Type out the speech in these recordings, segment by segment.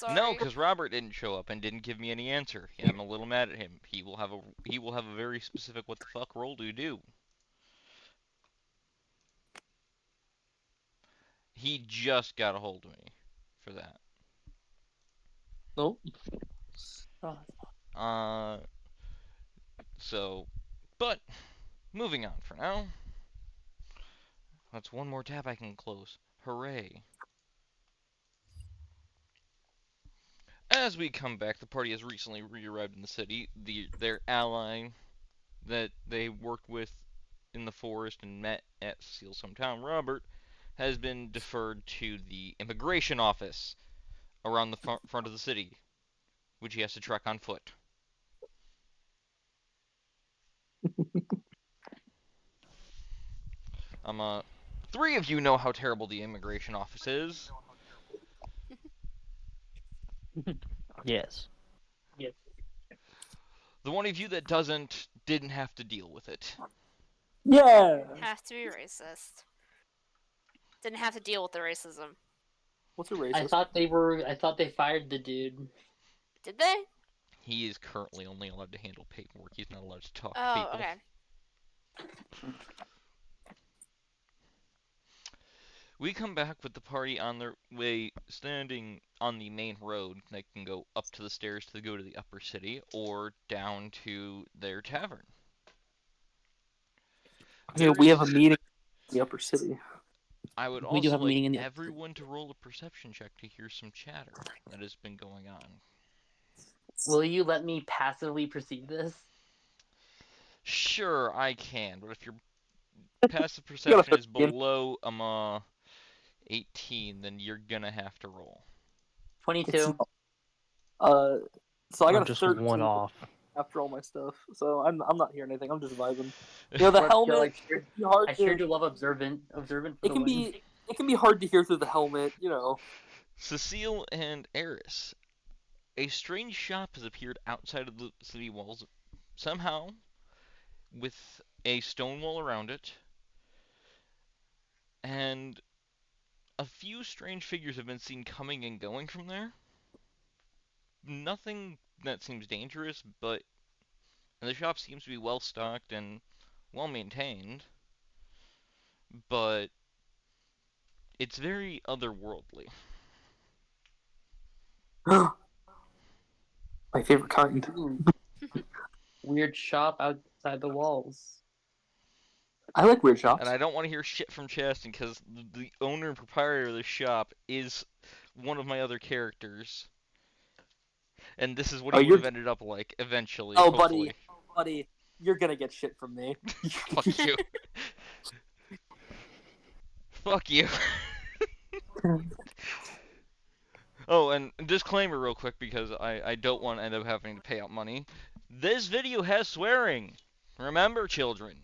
No, Sorry. because Robert didn't show up and didn't give me any answer. I'm a little mad at him. He will have a very specific what the fuck role do you do. He just got a hold of me for that. Nope. Uh, so, but moving on for now. That's one more tab I can close. Hooray. As we come back, the party has recently re-arrived in the city. Their ally that they worked with in the forest and met at Cecile's hometown, Robert, has been deferred to the immigration office around the front of the city, which he has to trek on foot. Three of you know how terrible the immigration office is. Yes. The one of you that doesn't didn't have to deal with it. Yeah. Have to be racist. Didn't have to deal with the racism. What's a racist? I thought they fired the dude. Did they? He is currently only allowed to handle paperwork. He's not allowed to talk to Oh, people. okay. We come back with the party on their way, standing on the main road. They can go up to the stairs to go to the upper city, or down to their tavern. Yeah, we have a meeting in the upper city. I would We do also have a like meeting in the everyone to roll a perception check to hear some chatter that has been going on. Will you let me passively perceive this? Sure, I can, but if your passive perception is below 18, then you're gonna have to roll. 22. So I got I'm a just 13 one off. after all my stuff. So I'm not hearing anything. I'm just vibing. You know, the helmet. I sure do love observant. Observant. For It can be hard to hear through the helmet. You know. Cecile and Eris, a strange shop has appeared outside of the city walls, somehow, with a stone wall around it, and a few strange figures have been seen coming and going from there. Nothing that seems dangerous, but the shop seems to be well stocked and well maintained, but it's very otherworldly. My favorite kind. Weird shop outside the walls. I like weird shops. And I don't want to hear shit from Chaston because the owner and proprietor of the shop is one of my other characters. And this is what he would have ended up like eventually. Oh, hopefully. buddy, you're gonna get shit from me. Fuck you. Fuck you. Oh, and disclaimer real quick because I don't want to end up having to pay out money. This video has swearing. Remember, children,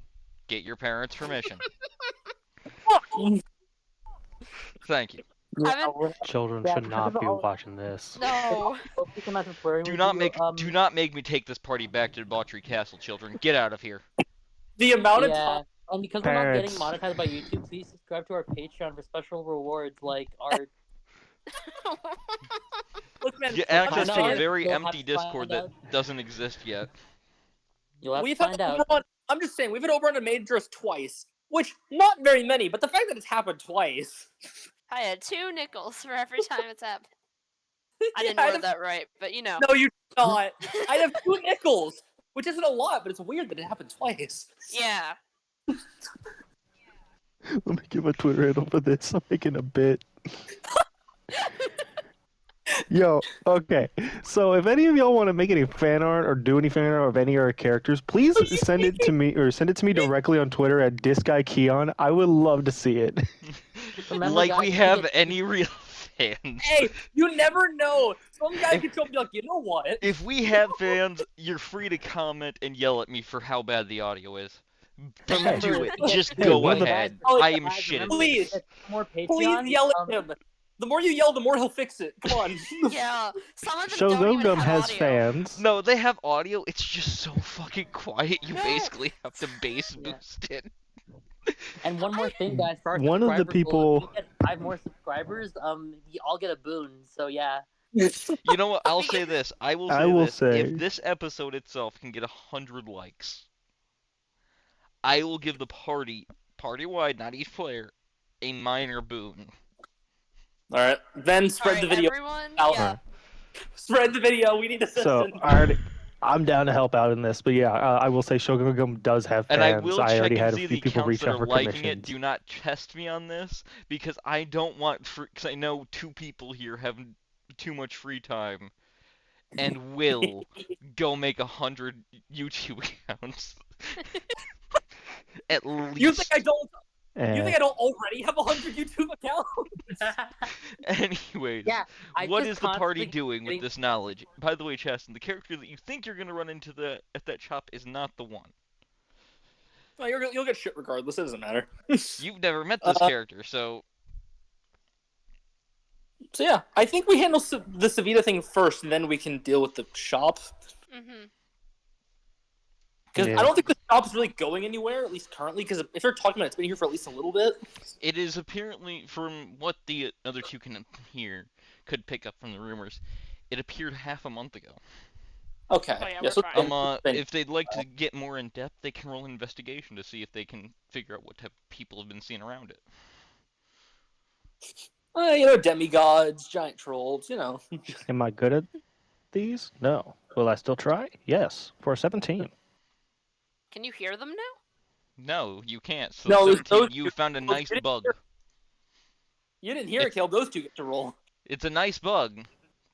get your parents' permission. Thank you. Children should not be watching this. No. Do not make me take this party back to Debauchery Castle, children. Get out of here. The amount of time. And because we're not getting monetized by YouTube, please subscribe to our Patreon for special rewards like our. Look, man, Get access to a very empty Discord that doesn't exist yet. You'll have to find out. I'm just saying, we've been over on a Majors twice, which not very many, but the fact that it's happened twice. I had 2 nickels for every time it's happened. I didn't word that right, but you know. No, you did not. I have 2 nickels, which isn't a lot, but it's weird that it happened twice. Yeah. Let me give a Twitter handle for this. I'm making a bit. Yo, okay. So if any of y'all want to make any fan art or do any fan art of any of our characters, please send it to me directly on Twitter at DisGuyKeon. I would love to see it. Like we have any real fans. Hey, you never know. Some guy could come be like, you know what? If we have fans, you're free to comment and yell at me for how bad the audio is. Do it. Just go ahead. I am shit at Please, this. please yell at him. The more you yell, the more he'll fix it. Come on. Yeah, some of them Show don't even Gum have has audio. fans. No, they have audio. It's just so fucking quiet. You basically have to bass boost it. And one more thing, guys. For our One of the subscribers, people. if we get 5 more subscribers, you all get a boon. So yeah. You know what? I'll say this. I will say I will this. If say- this episode itself can get 100 likes, I will give the party-wide, not each player, a minor boon. All right, then spread Alright, the video everyone. out. Yeah. Spread the video. We need So assistance. I'm down to help out in this, but yeah, I will say Shogun does have And I fans. will I already check and had a see few the people accounts reach that out are for liking it. commissions. Do not test me on this, because I don't want, because I know 2 people here have too much free time, and will go make 100 YouTube accounts. At You think I least. don't? You And think I don't already have 100 YouTube accounts? Anyways, Yeah, I what just is the party constantly doing with getting- this knowledge? By the way, Chaston, the character that you think you're gonna run into at that shop is not the one. Well, you'll get shit regardless. It doesn't matter. You've never met this Uh, character, so So yeah, I think we handle the Savita thing first, and then we can deal with the shop. Mhm. Because Yeah. I don't think the shop is really going anywhere, at least currently. Because if you're talking about it, it's been here for at least a little bit. it is apparently, from what the other 2 can hear, could pick up from the rumors, it appeared half a month ago. Okay. Oh, yeah, yeah we're so fine. If they'd like to get more in depth, they can roll an investigation to see if they can figure out what type of people have been seen around it. demigods, giant trolls. am I good at these? No. Will I still try? Yes. For 17. Can you hear them now? No, you can't. So No, 17, those you two- found a those nice two- bug. You didn't hear it, Caleb. Those two get to roll. It's a nice bug,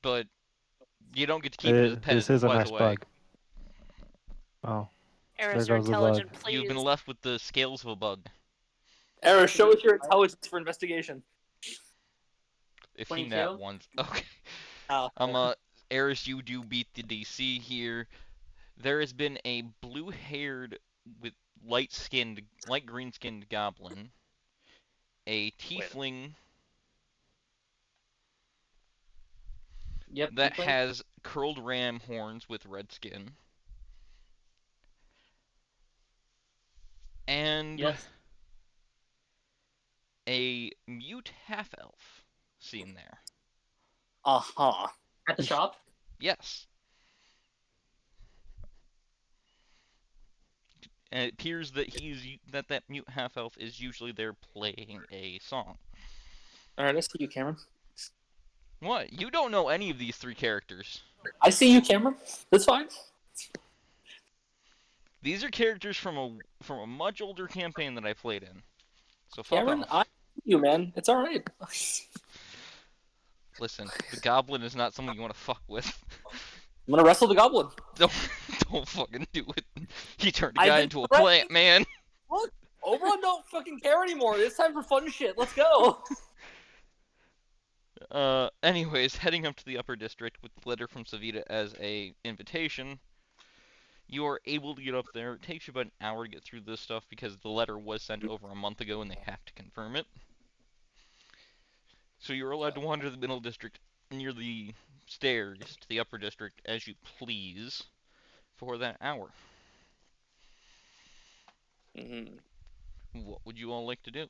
but you don't get to keep it as a pet. This It is a flies nice away. bug. Oh, Eris, There you're goes the intelligent, bug. please. You've been left with the scales of a bug. Era, show us your intelligence for investigation. If he 22? nat once. Okay. Eris, you do beat the DC here. There has been a blue-haired with light green-skinned goblin, a tiefling Yep. that tiefling. has curled ram horns with red skin, and Yes. a mute half-elf seen there. Uh-huh. At the shop. Yes. And it appears that that mute half-elf is usually there playing a song. Alright, I see you, Cameron. What? You don't know any of these 3 characters. I see you, Cameron. That's fine. These are characters from a much older campaign that I played in. So fuck Cameron, off. I see you, man. It's alright. Listen, the goblin is not someone you want to fuck with. I'm gonna wrestle the goblin. don't don't fucking do it. He turned a I've guy been into a threatening- plant, man. Look, Oberon don't fucking care anymore. It's time for fun shit. Let's go. Anyways, heading up to the upper district with the letter from Savita as a invitation, you are able to get up there. It takes you about an hour to get through this stuff because the letter was sent over a month ago and they have to confirm it. So you're allowed to wander the middle district near the stairs to the upper district as you please for that hour. What would you all like to do?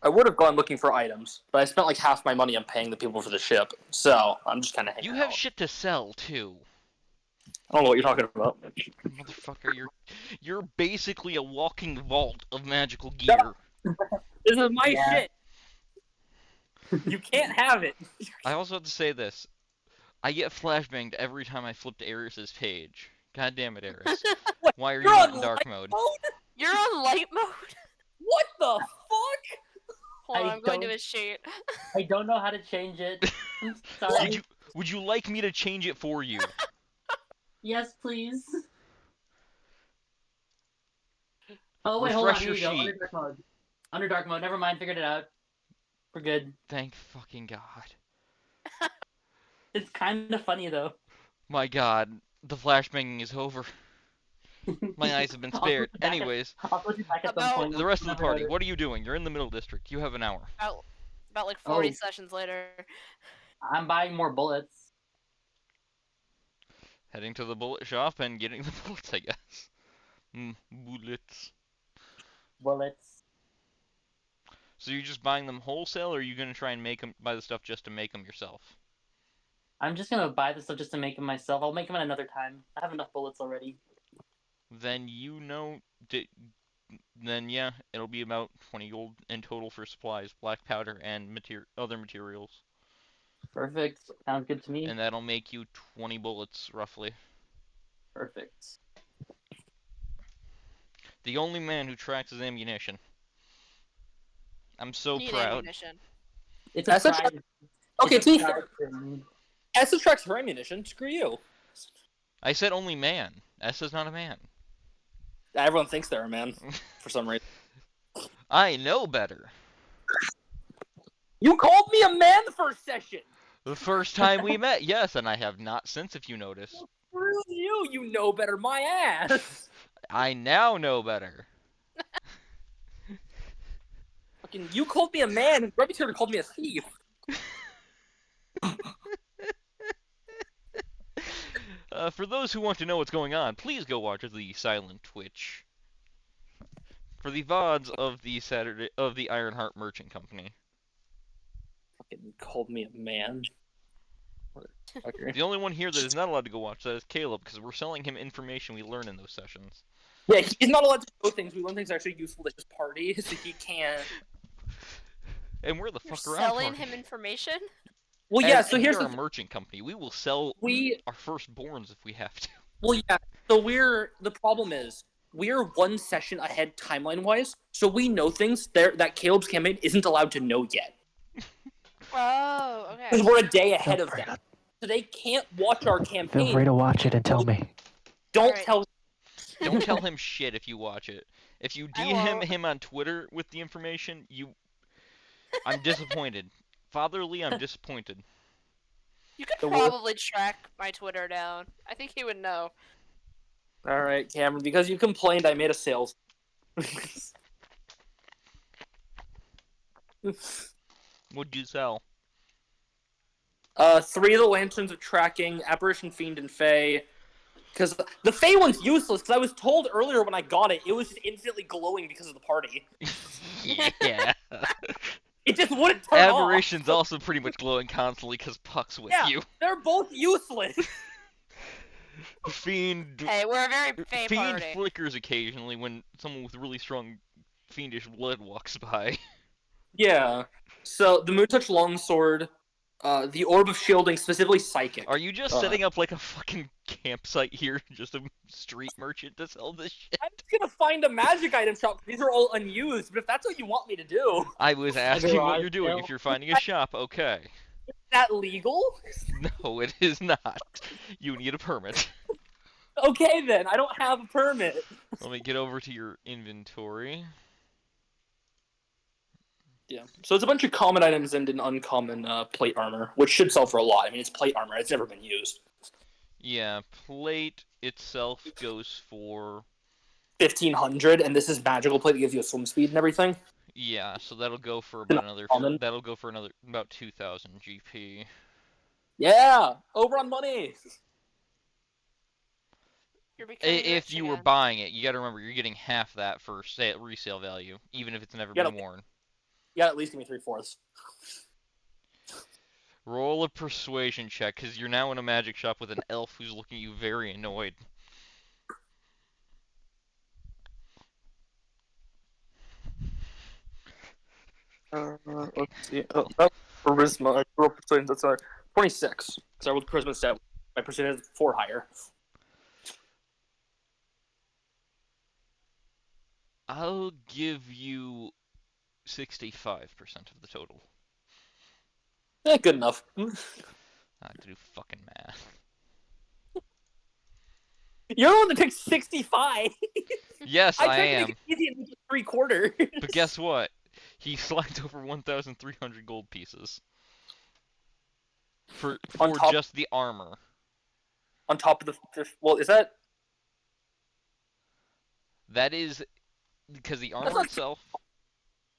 I would have gone looking for items, but I spent like half my money on paying the people for the ship, so I'm just kind of hanging You have out. shit to sell too. I don't know what you're talking about. Motherfucker, you're basically a walking vault of magical gear. This is my Yeah. shit. You can't have it. I also have to say this. I get flashbanged every time I flip to Eris's page. God damn it, Eris. Why are you You're not on in dark light mode? You're on light mode? What the fuck? Hold on, I I'm going to don't- his sheet. I don't know how to change it. I'm Would sorry. would you like me to change it for you? Yes, please. Oh wait, hold on. Refresh Here your we go. sheet. Under dark mode. Under dark mode. Never mind. Figured it out. We're good. Thank fucking God. It's kind of funny though. My God, the flashbanging is over. My eyes have been I'll spared. put you back at- Anyways, I'll put you back at some About- point. the rest of the Never party, noticed. what are you doing? You're in the middle district. You have an hour. About like 40 Oh. sessions later. I'm buying more bullets. Heading to the bullet shop and getting the bullets, I guess. Bullets. Bullets. So you're just buying them wholesale, or are you gonna try and buy the stuff just to make them yourself? I'm just gonna buy the stuff just to make them myself. I'll make them another time. I have enough bullets already. Then then yeah, it'll be about 20 gold in total for supplies, black powder, and other materials. Perfect. Sounds good to me. And that'll make you 20 bullets, roughly. Perfect. The only man who tracks his ammunition. I'm so Need proud. ammunition. It's That's a a pride. Okay, It's to a be pride fair, thing. S subtracts her ammunition. Screw you. I said only man. S is not a man. Everyone thinks they're a man for some reason. I know better. You called me a man the first session. The first time we met, yes, and I have not since, if you notice. Screw you. You know better, my ass. I now know better. Fucking, you called me a man, and Grubby's here to call me a thief. For those who want to know what's going on, please go watch the silent Twitch for the VODs of the Ironheart Merchant Company. Fucking called me a man. Motherfucker. The only one here that is not allowed to go watch that is Caleb, because we're selling him information we learn in those sessions. Yeah, he's not allowed to know things. We learn things that are actually useful to his party, so he can't. And we're the You're fuck around selling party. him information? Well, yeah. And So here's we're the a merchant company. We will sell our firstborns if we have to. Well, yeah. So the problem is we're one session ahead timeline wise, so we know things that Caleb's campaign isn't allowed to know yet. Oh, okay. Because we're a day ahead of them. So they can't watch our Feel campaign. free to watch it and tell me. Don't Alright. tell. Don't tell him shit if you watch it. If you I DM won't. him on Twitter with the information, I'm disappointed. Fatherly, I'm disappointed. You could The wor- probably track my Twitter down. I think he would know. All right, Cameron. Because you complained, I made a sales. What'd you sell? 3 of the Lanterns of Tracking, Apparition, Fiend, and Fae. Because the Fae one's useless, because I was told earlier when I got it, it was just infinitely glowing because of the party. Yeah. It just wouldn't turn off. Aberration's also pretty much glowing constantly because Puck's with Yeah, you. they're both useless. Fiend Hey, we're a very Fae Fiend party. flickers occasionally when someone with really strong fiendish blood walks by. Yeah. So the Moontouch Longsword, the Orb of Shielding, specifically Psychic. Are you just setting up like a fucking campsite here, just a street merchant to sell this shit? I'm just gonna find a magic item shop. These are all unused, but if that's what you want me to do, I was asking what garage you're doing. sale? If you're finding a shop, okay. is that legal? No, it is not. You need a permit. Okay then, I don't have a permit. Let me get over to your inventory. Yeah. So it's a bunch of common items and an uncommon plate armor, which should sell for a lot. I mean, it's plate armor. It's never been used. Yeah, plate itself goes for 1,500, and this is magical plate that gives you a swim speed and everything. yeah, so that'll go for about another Common. about 2,000 GP. Yeah, over on money. You're becoming If rich you were again. buying it, you got to remember you're getting half that for resale value, even if it's never Yeah, been worn. Yeah, at least give me 3/4. Roll a persuasion check, because you're now in a magic shop with an elf who's looking at you very annoyed. Let's see. Oh, that's charisma. I rolled persuasion. That's 26. Because I rolled charisma stat. My persuasion is 4 higher. I'll give you 65% of the total. Good enough. I have to do fucking math. You're the one that picked 65. Yes, I tried to am. make it easy and make it 3/4. But guess what? He slacked over 1,300 gold pieces. For just the armor. On top of well, is that? That is because the armor not- itself.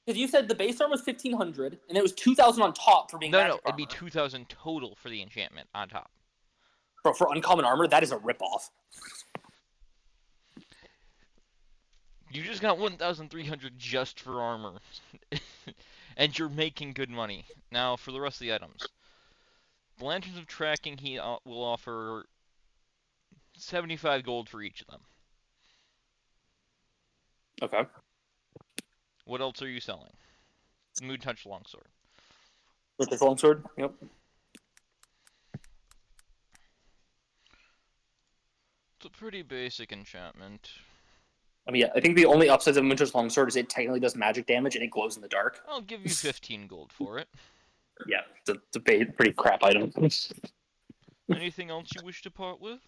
Because you said the base armor was 1,500, and it was 2,000 on top for being No, magic it'd be armor. 2,000 total for the enchantment on top. Bro, for uncommon armor, that is a ripoff. You just got 1,300 just for armor. And you're making good money. Now, for the rest of the items. The Lanterns of Tracking, he will offer 75 gold for each of them. Okay. What else are you selling? Mood Touch Longsword. With this longsword? Yep. It's a pretty basic enchantment. I mean, yeah, I think the only upsides of Moonshot's longsword is it technically does magic damage and it glows in the dark. I'll give you 15 gold for it. Yeah, it's a pretty crap item. Anything else you wish to part with?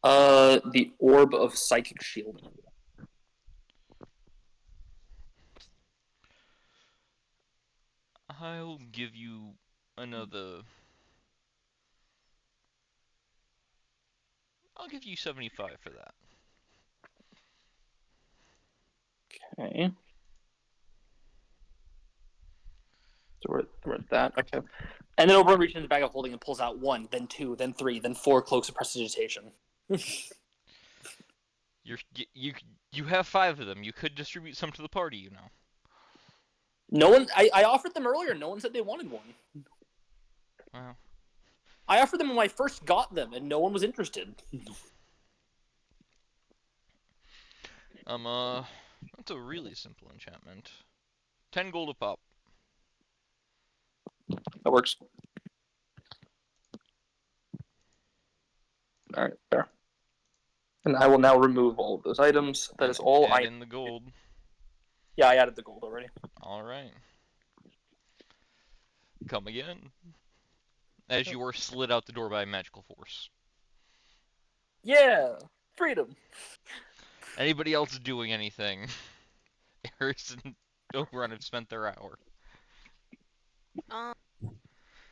The Orb of Psychic Shield. I'll give you another. I'll give you 75 for that. Okay. So we're at that. Okay. And then Oberon reaches in his bag of holding and pulls out 1, then 2, then 3, then 4 cloaks of prestidigitation. You have 5 of them. You could distribute some to the party, you know. No one. I offered them earlier. No one said they wanted one. Well, I offered them when I first got them, and no one was interested. That's a really simple enchantment. 10 gold a pop. That works. All right, fair. And I will now remove all of those items. That is all Add I. in the gold. Yeah, I added the gold already. Alright. Come again. As you are slid out the door by a magical force. Yeah, freedom. Anybody else doing anything? Harrison and Oberon have spent their hour.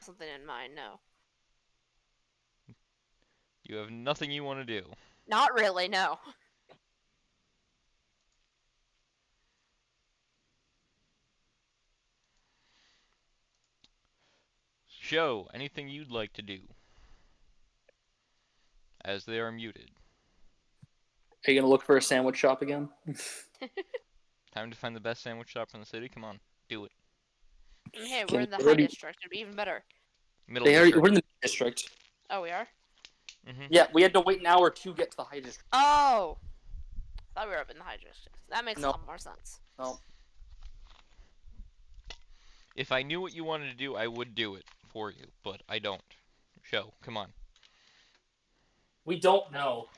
Something in mind, no. You have nothing you want to do. Not really, no. Show anything you'd like to do. As they are muted. Are you gonna look for a sandwich shop again? Time to find the best sandwich shop in the city. Come on, do it. Hey, we're Can in the we high already- district. It'd be even better. Middle We're district. in the district. Oh, we are? Yeah, we had to wait an hour to get to the high district. Oh! Thought we were up in the high district. That makes a No. lot more sense. No. If I knew what you wanted to do, I would do it for you, but I don't. Show, come on. We don't know.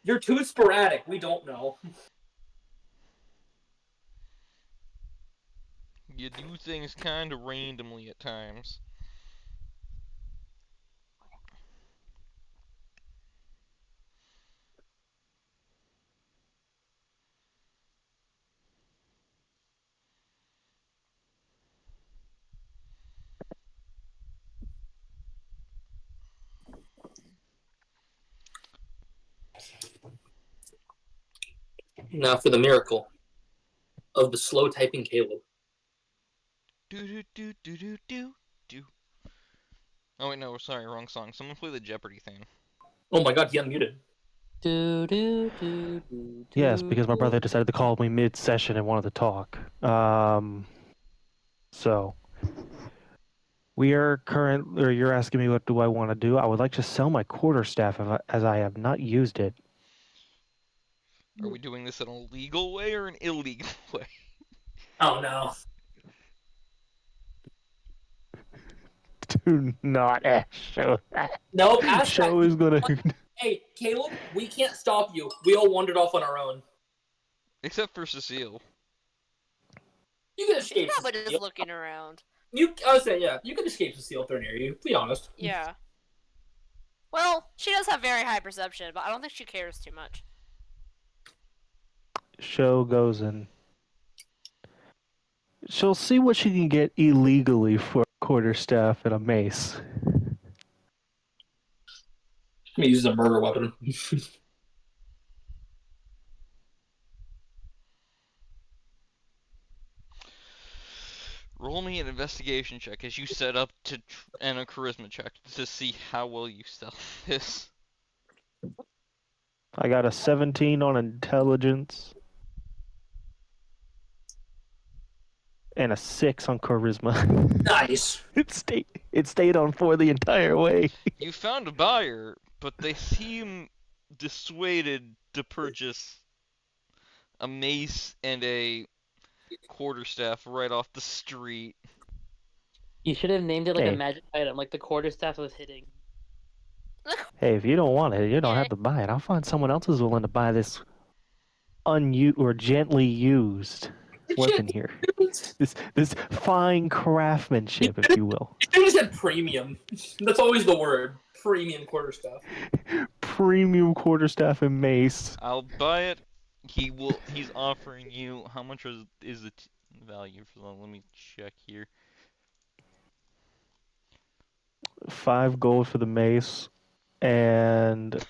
You're too sporadic. We don't know. You do things kind of randomly at times. Now for the miracle of the slow typing Caleb. Do do do do do do do. Oh wait, no, sorry, wrong song. Someone play the Jeopardy theme. Oh my god, he unmuted. Do, do, do, do, Yes, do, because my do. brother decided to call me mid-session and wanted to talk. So you're asking me what do I want to do? I would like to sell my quarterstaff as I have not used it. Are we doing this in a legal way or an illegal way? Oh no. Do not show that. No, ask Show that. is gonna. Hey, Caleb, we can't stop you. We all wandered off on our own. Except for Cecile. You can She's escape. probably Cecile. just looking around. I was saying, yeah, you can escape Cecile if they're near you. Be honest. Yeah. Well, she does have very high perception, but I don't think she cares too much. Show goes in. She'll see what she can get illegally for a quarterstaff and a mace. I'm gonna use a murder weapon. Roll me an investigation check as you set up and a charisma check to see how well you sell this. I got a 17 on intelligence. and a 6 on charisma. Nice. It stayed on 4 the entire way. You found a buyer, but they seem dissuaded to purchase a mace and a quarterstaff right off the street. You should have named it like a Hey. magic item, like the quarterstaff of hitting. Hey, if you don't want it, you don't Yeah. have to buy it. I'll find someone else who's willing to buy this unused or gently used weapon here. This fine craftsmanship, if you will. You just said premium. That's always the word. Premium quarterstaff. Premium quarterstaff and mace. I'll buy it. He's offering you how much is the value for that? Let me check here. 5 gold for the mace and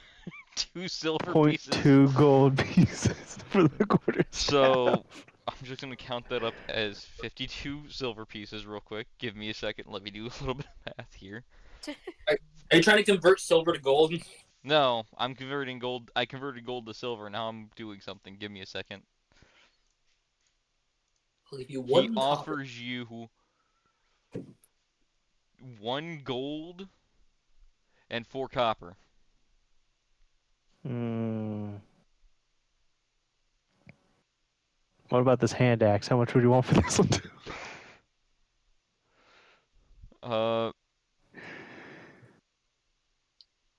2 silver pieces. 0.2 gold pieces for the quarterstaff. So I'm just gonna count that up as 52 silver pieces real quick. Give me a second. Let me do a little bit of math here. Are you trying to convert silver to gold? No, I'm converting gold. I converted gold to silver. Now I'm doing something. Give me a second. I'll give you He 1 copper. offers you 1 gold and 4 copper. What about this hand axe? How much would you want for this one too?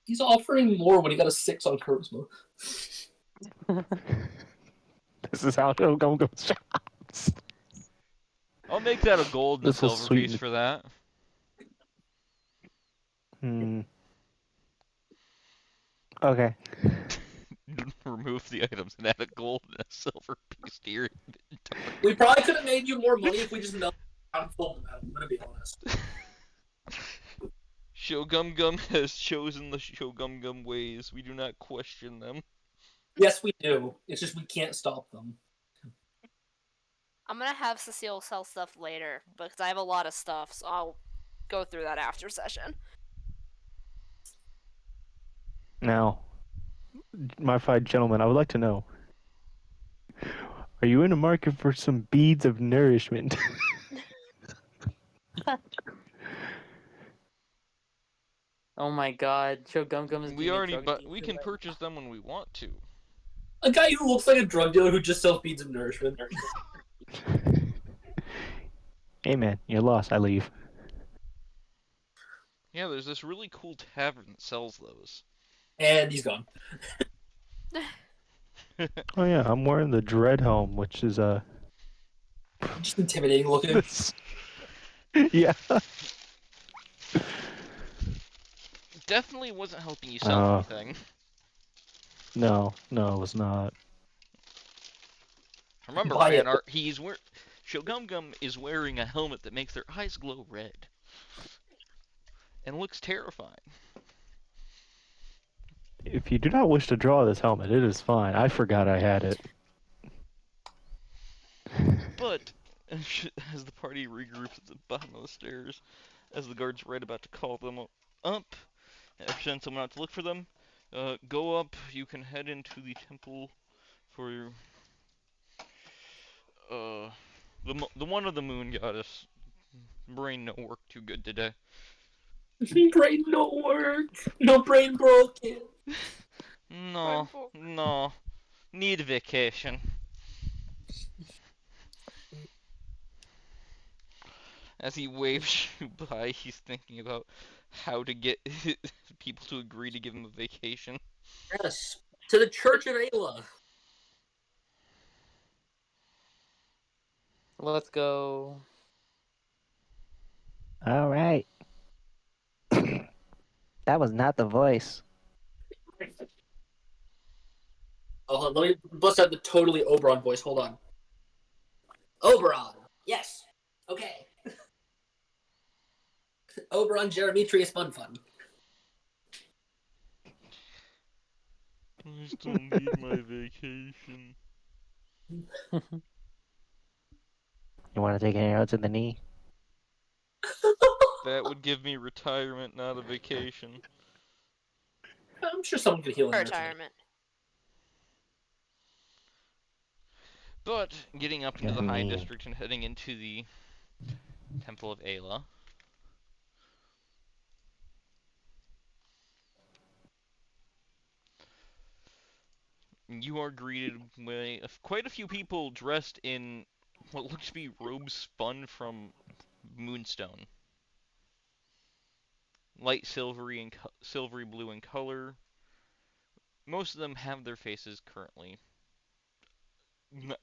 He's offering more when he got a 6 on charisma. This is how it'll go shops. I'll make that a gold and a This will silver piece sweeten. for that. Okay. Remove the items and add a gold and a silver piece to your inventory. We probably could have made you more money if we just melted down full metal. I'm gonna be honest. Shogum has chosen the Shogum ways. We do not question them. Yes, we do. It's just we can't stop them. I'm gonna have Cecile sell stuff later because I have a lot of stuff, so I'll go through that after session. Now, my fine gentlemen, I would like to know: are you in the market for some beads of nourishment? Oh my god, Joe Gum Gum is We being a already, drug but we dealer can right purchase them when we want to. A guy who looks like a drug dealer who just sells beads of nourishment. Hey man, you're lost. I leave. Yeah, there's this really cool tavern that sells those. And he's gone. Oh yeah, I'm wearing the dread helm, which is Just intimidating looking. yeah. Definitely wasn't helping you sell anything. No, it was not. Remember, Buy fan it. art. Shogum is wearing a helmet that makes their eyes glow red, and looks terrifying. If you do not wish to draw this helmet, it is fine. I forgot I had it. But as the party regroups at the bottom of the stairs, as the guard's right about to call them up, and send someone out to look for them, go up. You can head into the temple for your, the one of the moon goddess. Brain no work too good today. Brain no work. No brain broken. No. Need vacation. As he waves you by, he's thinking about how to get people to agree to give him a vacation. Yes. To the Church of Ayla. Let's go. All right. That was not the voice. Oh, let me bust out the totally Oberon voice. Hold on. Oberon. Yes. Okay. Oberon Jeremetrius Fun. I still need my vacation. You want to take any notes in the knee? That would give me retirement, not a vacation. I'm sure someone could heal him. Retirement. But getting up into Yeah, the High me. District and heading into the Temple of Ayla, you are greeted by quite a few people dressed in what looks to be robes spun from moonstone. Light silvery and silvery blue in color. Most of them have their faces currently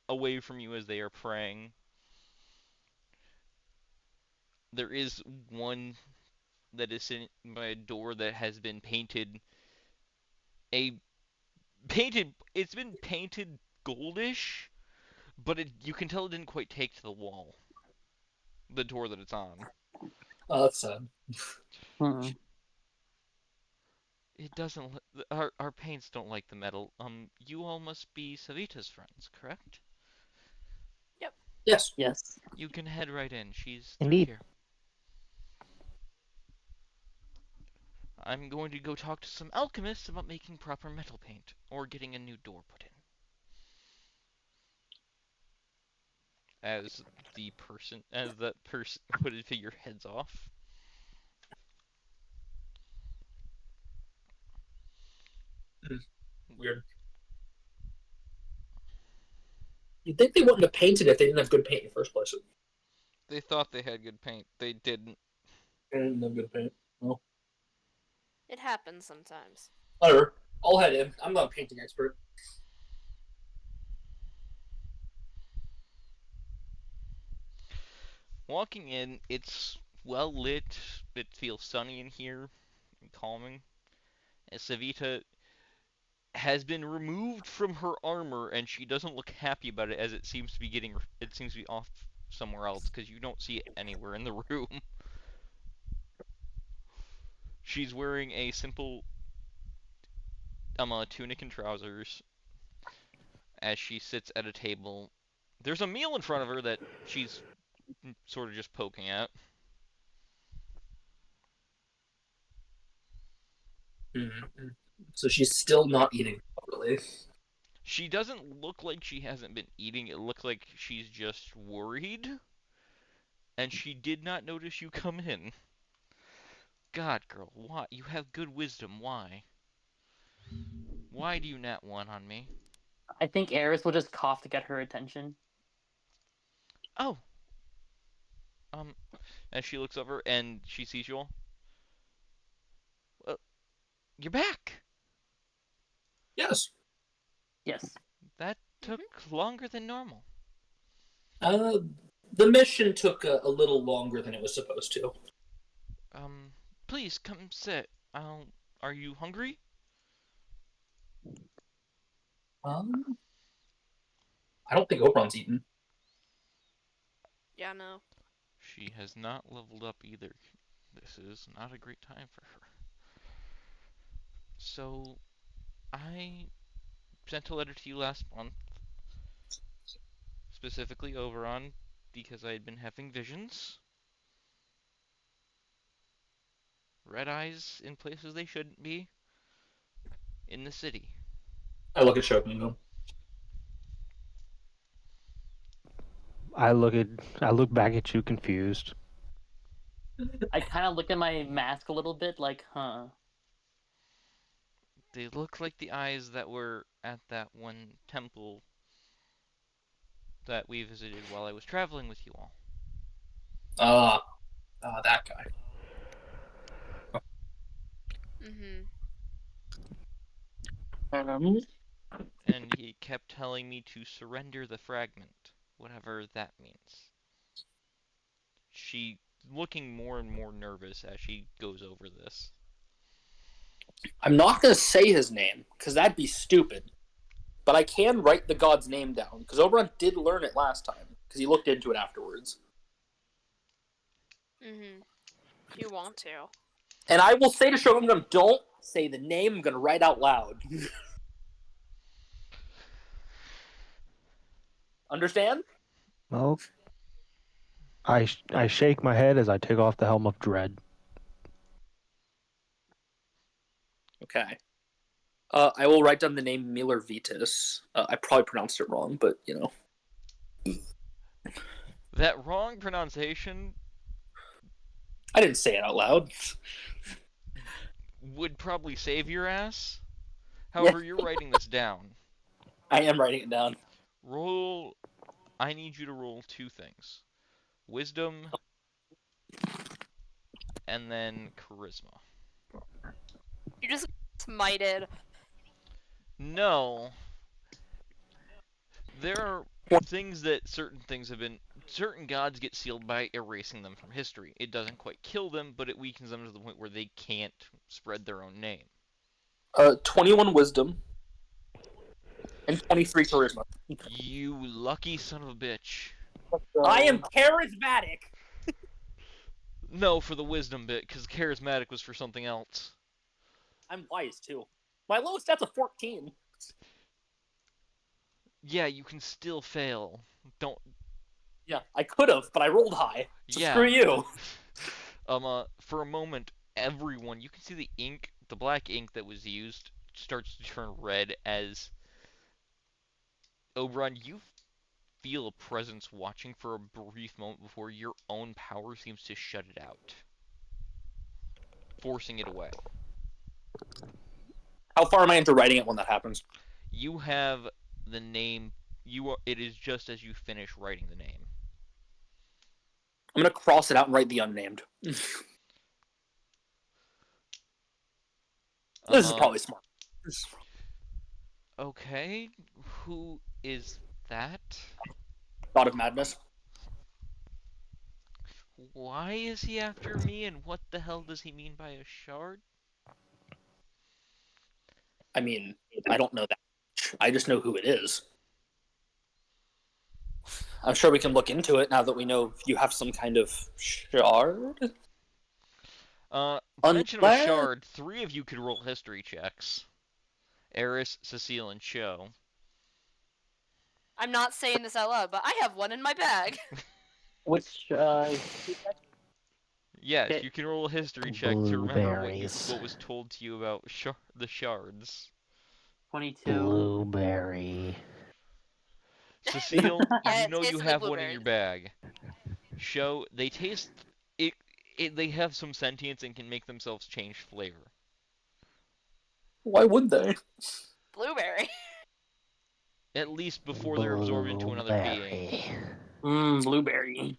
away from you as they are praying. There is one that is sitting by a door that has been a it's been painted goldish, but you can tell it didn't quite take to the wall. The door that it's on. Oh, that's sad. Hmm. It doesn't. Our paints don't like the metal. You all must be Savita's friends, correct? Yep. Yes. Yes. You can head right in. She's through Indeed. here. I'm going to go talk to some alchemists about making proper metal paint or getting a new door put in. As that person hooded figure heads off. Weird. You'd think they wouldn't have painted if they didn't have good paint in the first place. They thought they had good paint. They didn't. They didn't have good paint. Well, It happens sometimes. whatever. I'll head in. I'm not a painting expert. Walking in, it's well lit. It feels sunny in here and calming. As Savita has been removed from her armor, and she doesn't look happy about it, as it seems to be off somewhere else because you don't see it anywhere in the room. She's wearing a simple tunic and trousers as she sits at a table. There's a meal in front of her that she's sort of just poking at. Mm-hmm. So she's still not eating properly. She doesn't look like she hasn't been eating. It looks like she's just worried. And she did not notice you come in. God, girl, why? You have good wisdom. Why? Why do you not want on me? I think Eris will just cough to get her attention. Oh, um, as she looks over and she sees you all. Well, you're back. Yes. Yes. That took longer than normal. Uh, the mission took a little longer than it was supposed to. Um, please come sit. Are you hungry? Um, I don't think Oberon's eaten. Yeah, no. She has not leveled up either. This is not a great time for her. So, I sent a letter to you last month, specifically over on because I had been having visions. Red eyes in places they shouldn't be. In the city. I look at Shogun. I look back at you confused. I kind of look at my mask a little bit, like, huh. They look like the eyes that were at that one temple that we visited while I was traveling with you all. That guy. Mm-hmm. Um, And he kept telling me to surrender the fragment, whatever that means. She looking more and more nervous as she goes over this. I'm not gonna say his name because that'd be stupid. But I can write the god's name down because Oberon did learn it last time because he looked into it afterwards. Mm-hmm. If you want to. And I will say to Shogun, don't say the name. I'm gonna write out loud. Understand? Well, I shake my head as I take off the helm of dread. Okay. I will write down the name Miller Vetus. I probably pronounced it wrong, but you know. That wrong pronunciation I didn't say it out loud. would probably save your ass. Yeah. However, you're writing this down. I am writing it down. Roll. I need you to roll two things: wisdom and then charisma. You just smited. No, there are things that certain gods get sealed by erasing them from history. It doesn't quite kill them, but it weakens them to the point where they can't spread their own name. 21 wisdom and 23 charisma. You lucky son of a bitch. I am charismatic. No, for the wisdom bit, because charismatic was for something else. I'm wise too. My lowest stat's a 14. Yeah, you can still fail. Don't. Yeah, I could have, but I rolled high. So Yeah. screw you. For a moment, everyone, you can see the ink, the black ink that was used, starts to turn red as Oberon, you feel a presence watching for a brief moment before your own power seems to shut it out, forcing it away. How far am I into writing it when that happens? You have the name. It is just as you finish writing the name. I'm gonna cross it out and write the unnamed. This is probably smart. Okay, who is that? God of Madness. Why is he after me, and what the hell does he mean by a shard? I mean, I don't know that much. I just know who it is. I'm sure we can look into it now that we know you have some kind of shard. Mention of a Unless- shard, three of you could roll history checks. Eris, Cecile, and Cho. I'm not saying this out loud, but I have one in my bag. Which, Yes, Okay. you can roll a history check to remember Blueberries. what was told to you about the shards. 22. Blueberry. Cecile, Yeah, you it know you tastes like have one in your blueberries. bag. Show, they taste it. They have some sentience and can make themselves change flavor. Why would they? Blueberry. At least before they're absorbed into another being. Blueberry.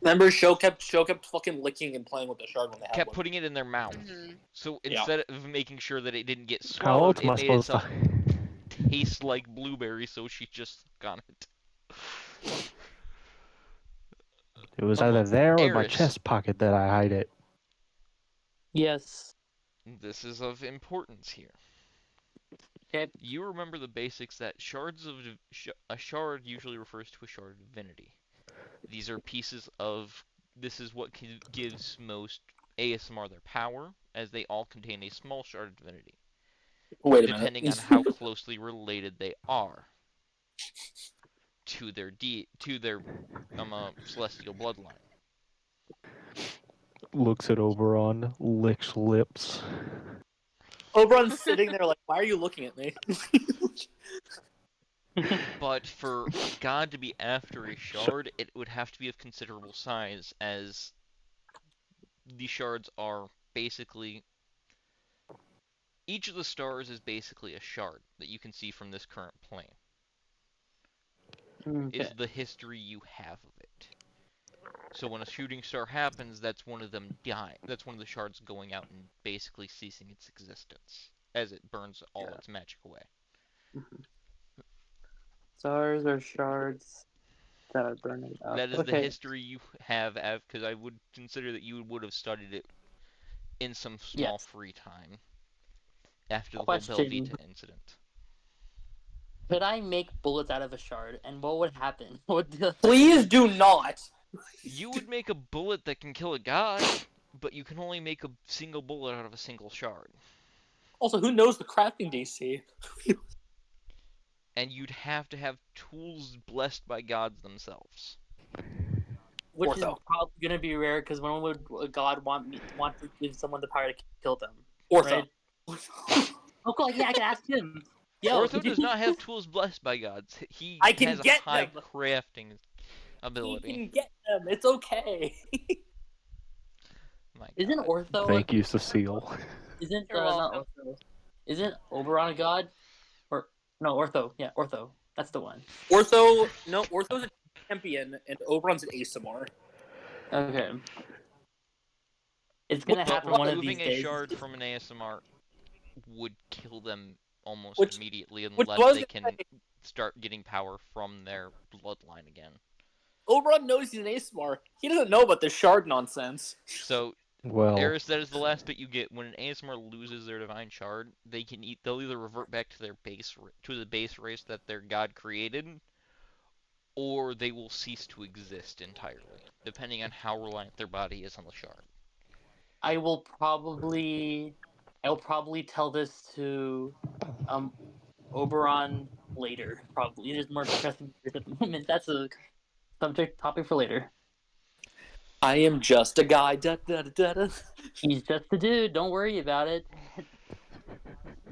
Remember, Show kept fucking licking and playing with the shard when they had Kept one. putting it in their mouth. Mhm. So Yeah. instead of making sure that it didn't get How swallowed, else am it I made supposed itself to? taste like blueberry, so she just got it. It was either there or in my Eris. chest pocket that I hide it. Yes. This is of importance here. Okay. You remember the basics that a shard usually refers to a shard of divinity. These are pieces of. This is what gives most ASMR their power, as they all contain a small shard of divinity, Wait a depending on minute. how closely related they are to their celestial bloodline. Looks at Oberon, licks lips. Oberon's sitting there like, why are you looking at me? But for God to be after a shard, it would have to be of considerable size, as the shards are basically. Each of the stars is basically a shard that you can see from this current plane. Okay. Is the history you have of it. So when a shooting star happens, that's one of them dying. That's one of the shards going out and basically ceasing its existence as it burns all its magic away. Stars are shards that are burning up. That is the Okay. history you have, because I would consider that you would have studied it in some small Yes. free time after the Question. whole Belvita incident. Could I make bullets out of a shard, and what would happen? What would the... Please do not. You would make a bullet that can kill a god, but you can only make a single bullet out of a single shard. Also, who knows the crafting DC? And you'd have to have tools blessed by gods themselves. Which is Ortho. probably gonna be rare, because when would a god want to give someone the power to kill them? Ortho. Right? Oh, cool. Yeah, I can ask him. Yo, Ortho does not have tools blessed by gods. He I can has a get high them. crafting He ability. can get them. It's okay. My isn't God. Ortho? Thank you, Cecile. Isn't You're not welcome. Ortho? Isn't Oberon a god? Or no, Ortho. Yeah, Ortho. That's the one. Ortho's a champion, and Oberon's an ASMR. Okay. It's Which gonna But happen one of removing these a days. shard from an ASMR would kill them almost Which immediately which unless was they gonna can start getting power from their bloodline again. Oberon knows he's an ASMR. He doesn't know about this shard nonsense. So, Well, Eris, that is the last bit you get when an ASMR loses their divine shard. They'll either revert back to the base race that their god created, or they will cease to exist entirely, depending on how reliant their body is on the shard. I will probably tell this to Oberon later. Probably there's more pressing matters at the moment. That's a subject topic for later. I am just a guy. Da, da, da, da. He's just a dude. Don't worry about it.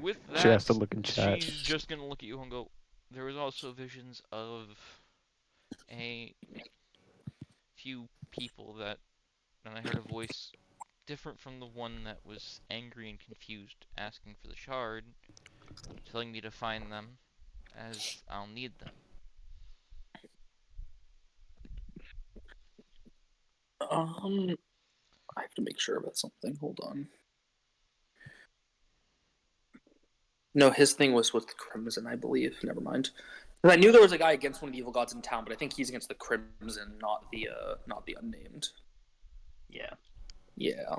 With she has to that, look in chat. she's just gonna look at you and go, there was also visions of a few people and I heard a voice different from the one that was angry and confused, asking for the shard, telling me to find them, as I'll need them. I have to make sure about something. Hold on. No, his thing was with Crimson, I believe. Never mind. 'Cause I knew there was a guy against one of the evil gods in town, but I think he's against the Crimson, not the unnamed. Yeah. Yeah.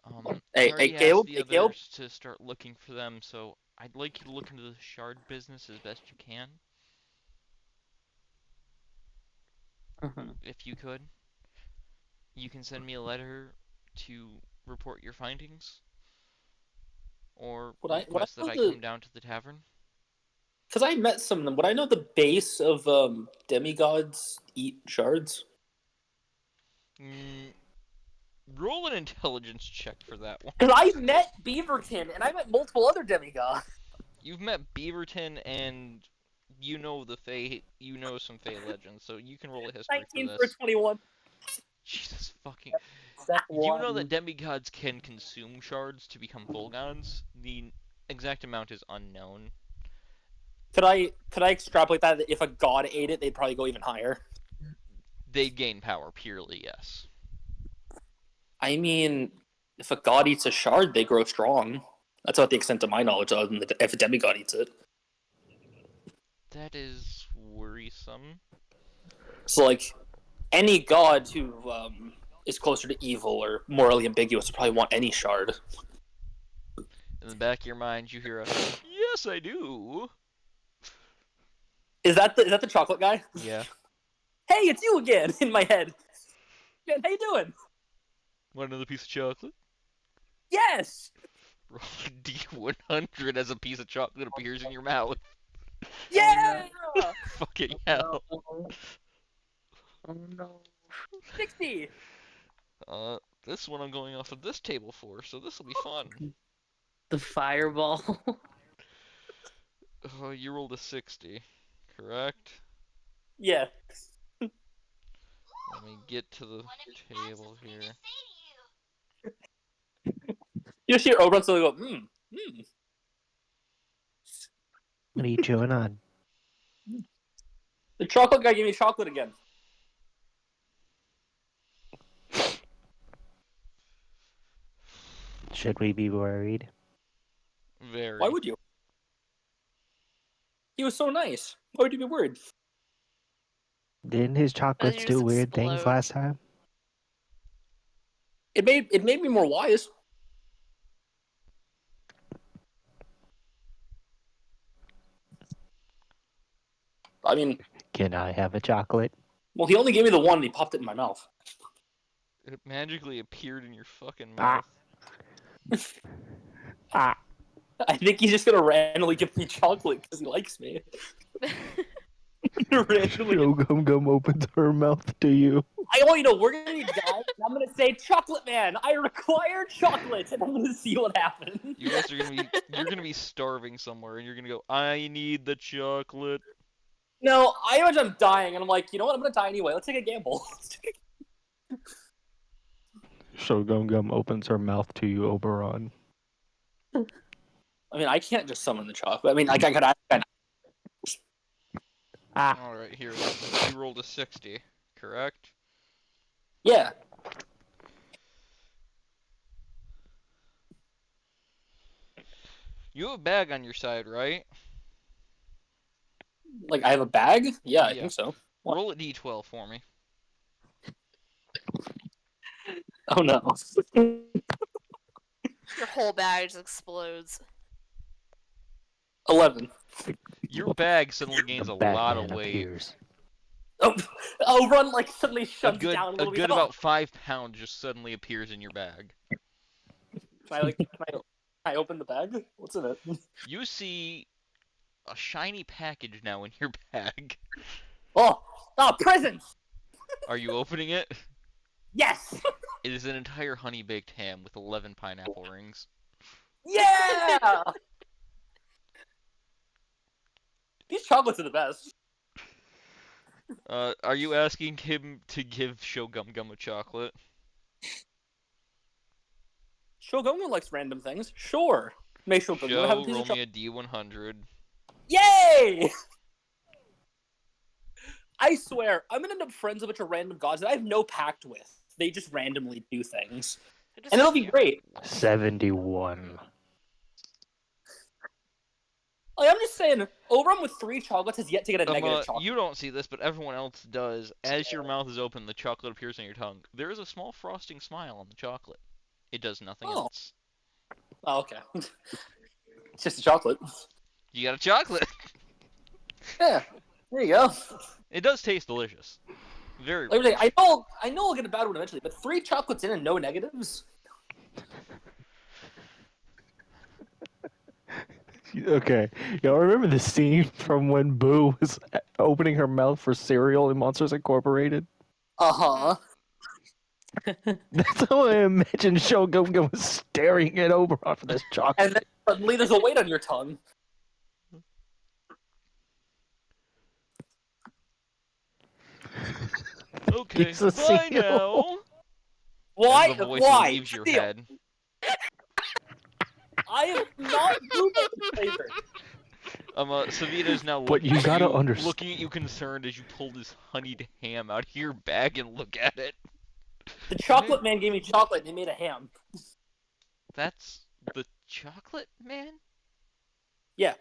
I Hey, already asked Caleb. the Hey, Caleb. others to start looking for them, so I'd like you to look into the shard business as best you can, Mhm. if you could. You can send me a letter to report your findings, or Would I request that know I the? come down to the tavern. Because I met some of them. Would I know the base of demigods eat shards? Mm, roll an intelligence check for that one. Because I met Beaverton, and I met multiple other demigods. You've met Beaverton, and you know some Fey legends, so you can roll a history for 19 for a this. 21. Jesus fucking. Step You know one. that demigods can consume shards to become full gods. The exact amount is unknown. Could I extrapolate that if a god ate it, they'd probably go even higher? They gain power purely, yes. I mean, if a god eats a shard, they grow strong. That's about the extent of my knowledge, other than if a demigod eats it. That is worrisome. So, like, any god who is closer to evil or morally ambiguous would probably want any shard. In the back of your mind, you hear a, yes, I do. Is that the chocolate guy? Yeah. Hey, it's you again! In my head. Man, how you doing? Want another piece of chocolate? Yes! Roll a D100 as a piece of chocolate appears in your mouth. Yeah! Fucking hell. Oh no. 60! This one I'm going off of this table for, so this will be fun. The fireball. Oh, you rolled a 60, correct? Yeah. Let me get to the table here. You just hear Oberon slowly go, What are you chewing on? The chocolate guy gave me chocolate again. Should we be worried? Very. Why would you? He was so nice. Why would you be worried? Didn't his chocolates you do just weird things explode. last time? It made me more wise. I mean, Can I have a chocolate? well, he only gave me the one and he popped it in my mouth. It magically appeared in your fucking Ah. mouth. Ah. I think he's just gonna randomly give me chocolate because he likes me. Randomly. Shogum Gum opens her mouth to you. I want you to know we're gonna be dying. And I'm gonna say, "Chocolate Man, I require chocolate," and I'm gonna see what happens. You guys are you're gonna be starving somewhere, and you're gonna go, I need the chocolate. No, I imagine I'm dying, and I'm like, you know what? I'm gonna die anyway. Let's take a gamble. Shogum Gum opens her mouth to you, Oberon. I mean, I can't just summon the chocolate. I mean, like I could. All right, here. You rolled a 60, correct? Yeah. You have a bag on your side, right? Like I have a bag. Yeah, I Yeah. think so. What? Roll a d12 for me. Oh no. Your whole bag just explodes. 11. Your bag suddenly The gains a lot of Batman weight. appears. Oh, run like suddenly A shuts good, down a a little good bit. about 5 pounds just suddenly appears in your bag. Can I open the bag? What's in it? You see a shiny package now in your bag. Oh, presents. Are you opening it? Yes. It is an entire honey baked ham with 11 pineapple rings. Yeah. These chocolates are the best. Are you asking him to give Shogum Gum a chocolate? Shogun likes random things. Sure. Make Shogun have a Show, piece roll of me chocolate. a d100. Yay! I swear, I'm gonna end up friends with a bunch of random gods that I have no pact with. They just randomly do things. And it'll be great. 71. Like, I'm just saying, Oberon with 3 chocolates has yet to get a negative chocolate. You don't see this, but everyone else does. As your mouth is open, the chocolate appears on your tongue. There is a small frosting smile on the chocolate. It does nothing Oh. else. Oh, okay. It's just a chocolate. You got a chocolate. Yeah. There you go. It does taste delicious. Very. Like I say, I know I'll get a bad one eventually, but 3 chocolates in and no negatives? Okay. Y'all remember the scene from when Boo was opening her mouth for cereal in Monsters Incorporated? Uh-huh. That's how I imagine Shogum Gum was staring at Oberon for this chocolate. And then suddenly there's a weight on your tongue. Okay. He's a Bye seal. now. Why? As the voice Why? leaves your Steal. head. I am not doing this flavor. Savita's now But looking you gotta at you, understand. looking at you concerned as you pull this honeyed ham out of your bag and look at it. The chocolate man gave me chocolate and he made a ham. That's the chocolate man? Yeah.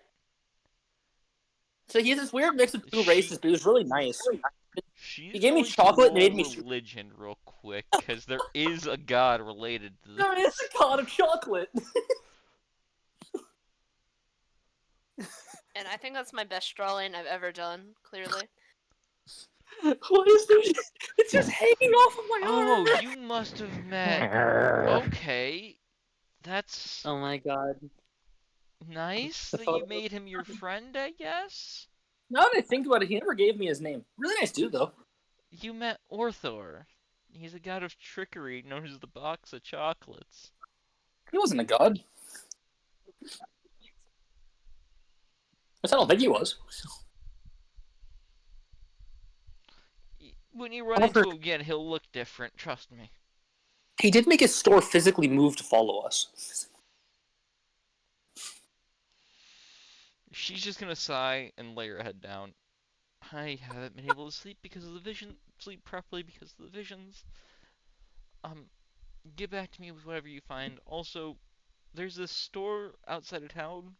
So he has this weird mix of 2 She- races, but he was really nice. She's He gave me going to chocolate and roll made me religion real quick, because there is a god related to this. There is a god of chocolate. And I think that's my best drawing I've ever done, clearly. What is this? It's just hanging off of my arm. Oh, you must have met. Okay. That's Oh my god. nice that you made him your friend, I guess? Now that I think about it, he never gave me his name. Really nice dude, though. You met Orthor. He's a god of trickery known as the Box of Chocolates. He wasn't a god. I don't think he was. When you run into him again, he'll look different, trust me. He did make his store physically move to follow us. She's just gonna sigh and lay her head down. I haven't been able to sleep because of the vision. Sleep properly because of the visions. Get back to me with whatever you find. Also, there's this store outside of town.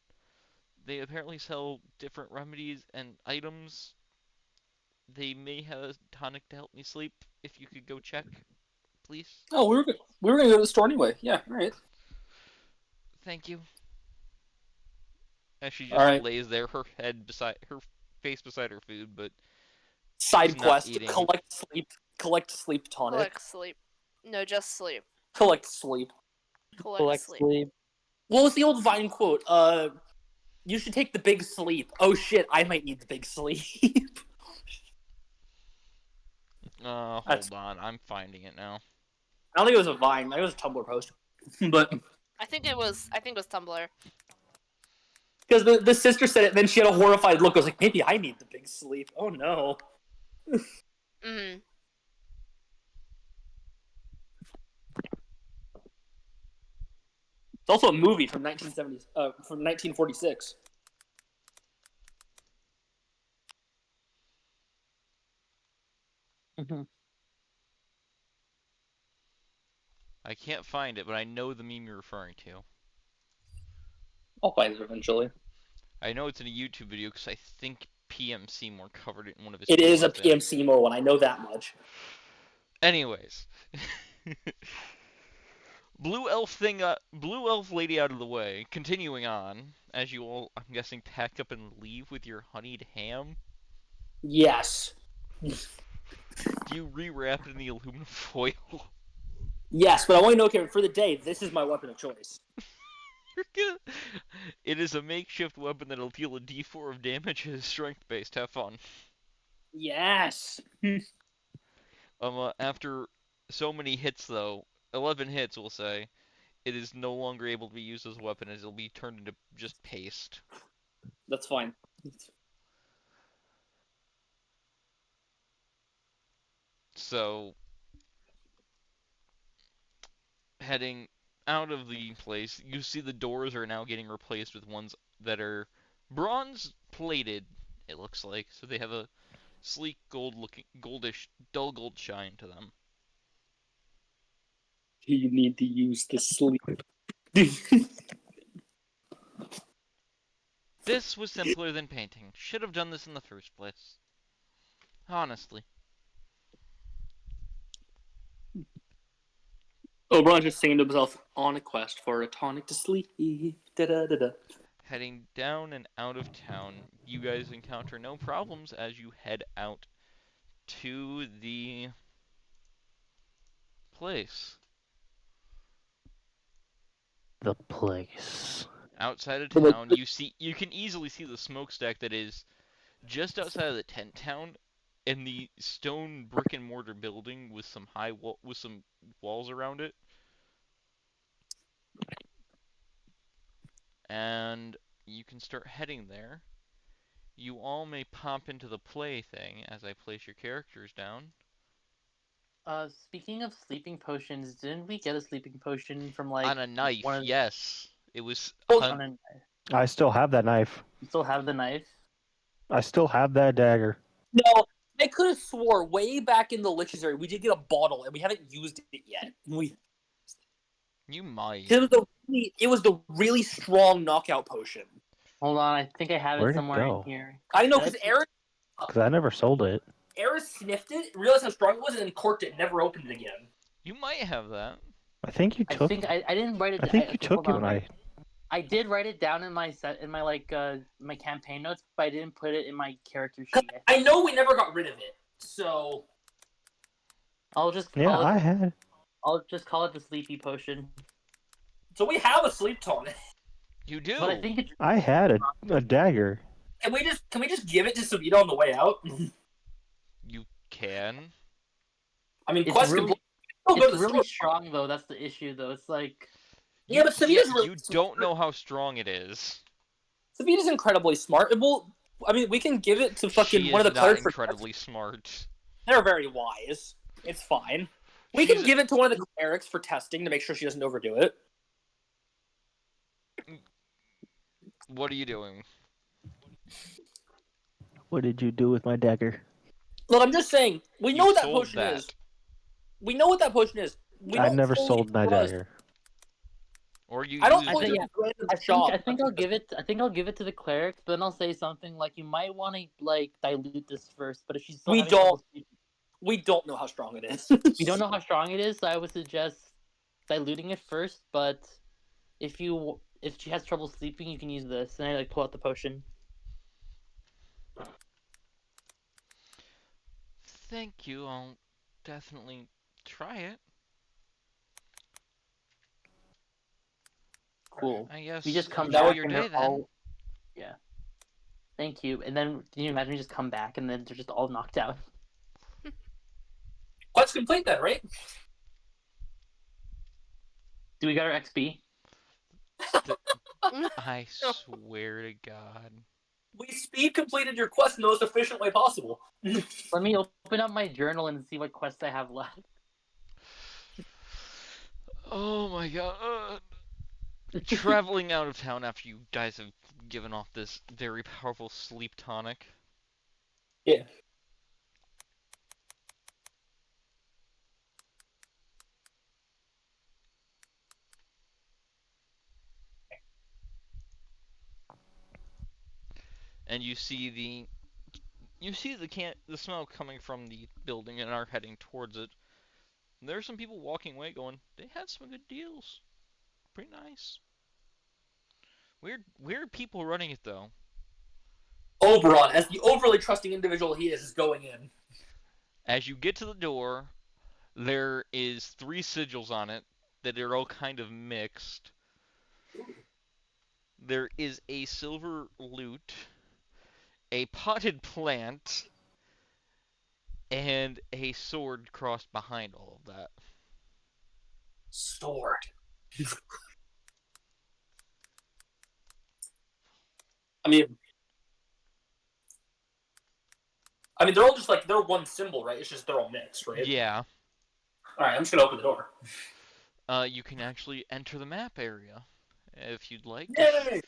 They apparently sell different remedies and items. They may have a tonic to help me sleep. If you could go check, please. Oh, we were gonna go to the store anyway. Yeah, all right. Thank you. As she All just right. lays there, her face beside her food, but Side she's not quest: eating. collect sleep tonic. Collect sleep. No, just sleep. Collect sleep. Collect sleep. What was the old Vine quote? You should take the big sleep. Oh shit, I might need the big sleep. That's- Hold on, I'm finding it now. I don't think it was a Vine. I think it was a Tumblr post. But I think it was Tumblr. because the sister said it, then she had a horrified look. I was like, maybe I need the big sleep. Oh no. Mm-hmm. It's also a movie from 1946. Mm-hmm. I can't find it, but I know the meme you're referring to. I'll find it eventually. I know it's in a YouTube video because I think PM Seymour covered it in one of his It is a videos. PM Seymour one. I know that much. Anyways. Blue elf lady out of the way. Continuing on, as you all, I'm guessing, pack up and leave with your honeyed ham. Yes. Do you rewrap it in the aluminum foil? Yes, but I want to know, okay, for the day, this is my weapon of choice. It is a makeshift weapon that'll deal a D4 of damage and is strength based. Have fun. Yes. After so many hits, though, 11 hits, we'll say, it is no longer able to be used as a weapon as it'll be turned into just paste. That's fine. So, heading out of the place, you see the doors are now getting replaced with ones that are bronze plated, it looks like. So they have a sleek goldish, dull gold shine to them. You need to use the sleep. This was simpler than painting. Should have done this in the first place. Honestly. Oberon's just singing to himself, on a quest for a tonic to sleep. Da-da-da-da. Heading down and out of town, you guys encounter no problems as you head out to the place. The place. Outside of town, you can easily see the smokestack that is just outside of the tent town, and the stone brick and mortar building with some with some walls around it. And you can start heading there. You all may pop into the play thing as I place your characters down. Speaking of sleeping potions, didn't we get a sleeping potion from like On a knife, one of yes. It was on a, I still have that knife. you still have the knife? I still have that dagger. No, I could have swore way back in the Lich's area we did get a bottle and we haven't used it yet. You might. It was the really strong knockout potion. Hold on, I think I have Where'd it it somewhere in go? here. I know Did I because Eric Because I never sold it. sniffed it, realized how strong it was, and then corked it, and never opened it again. You might have that. I think you I took. think I didn't write it. I think okay, you took hold it on. when I. I did write it down in my my campaign notes, but I didn't put it in my character sheet. I know we never got rid of it, so I'll just Yeah, call it. I had. I'll just call it the sleepy potion. we have a sleep tonic. You do. But I think it's I had a dagger. Can we just give it to Savita on the way out? You can. I mean, It's Quest really- can still go to it's the really store. strong though. That's the issue though. It's like Yeah, but Savita's really You don't know how strong it is. Savita's incredibly smart. I mean, we can give it to fucking She one is of the not clerics for incredibly smart. They're very wise. It's fine. We She's can give it to one of the clerics for testing to make sure she doesn't overdo it. What are you doing? What did you do with my dagger? Look, I'm just saying, we know You what that sold potion that. is. We know what that potion is. We I don't never fully sold my trust- dagger. Or you I don't used fully it. think- trust random I shop. think I'll give it. I think I'll give it to the clerics, but then I'll say something like, "You might want to like dilute this first." But if she's still We having trouble sleeping- We don't know how strong it is. we don't know how strong it is, so I would suggest diluting it first. But if she has trouble sleeping, you can use this, and I like pull out the potion. Thank you. I'll definitely try it. Cool. I guess We just come enjoy back your and day they're then. all. Yeah. Thank you. And then can you imagine we just come back and then they're just all knocked out? Quest complete then, right? Do we got our XP? I swear to God. We speed completed your quest in the most efficient way possible. Let me open up my journal and see what quests I have left. Oh my God. Traveling out of town after you guys have given off this very powerful sleep tonic. Yeah. And you see the smoke coming from the building and are heading towards it. There are some people walking away going, they had some good deals. Pretty nice. Weird people running it though. Oberon, as the overly trusting individual he is going in. As you get to the door, there is 3 sigils on it that are all kind of mixed. There is a silver lute, a potted plant, and a sword crossed behind all of that. Sword. I mean, they're all just they're one symbol, right? It's just they're all mixed, right? Yeah. All right, I'm just gonna open the door. You can actually enter the map area if you'd like. Yay!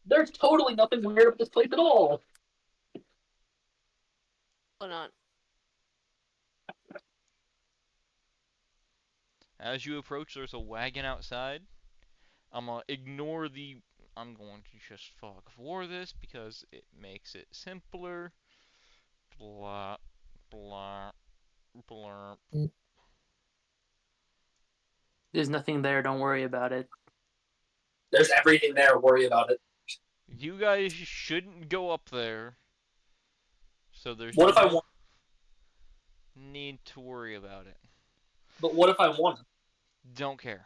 There's totally nothing weird about this place at all. Why not? As you approach, there's a wagon outside. I'm going to just fog of war this because it makes it simpler. Blah, blah, blah. There's nothing there. Don't worry about it. There's everything there. Worry about it. You guys shouldn't go up there. So there's What if I no want? need to worry about it. But what if I want? Don't care.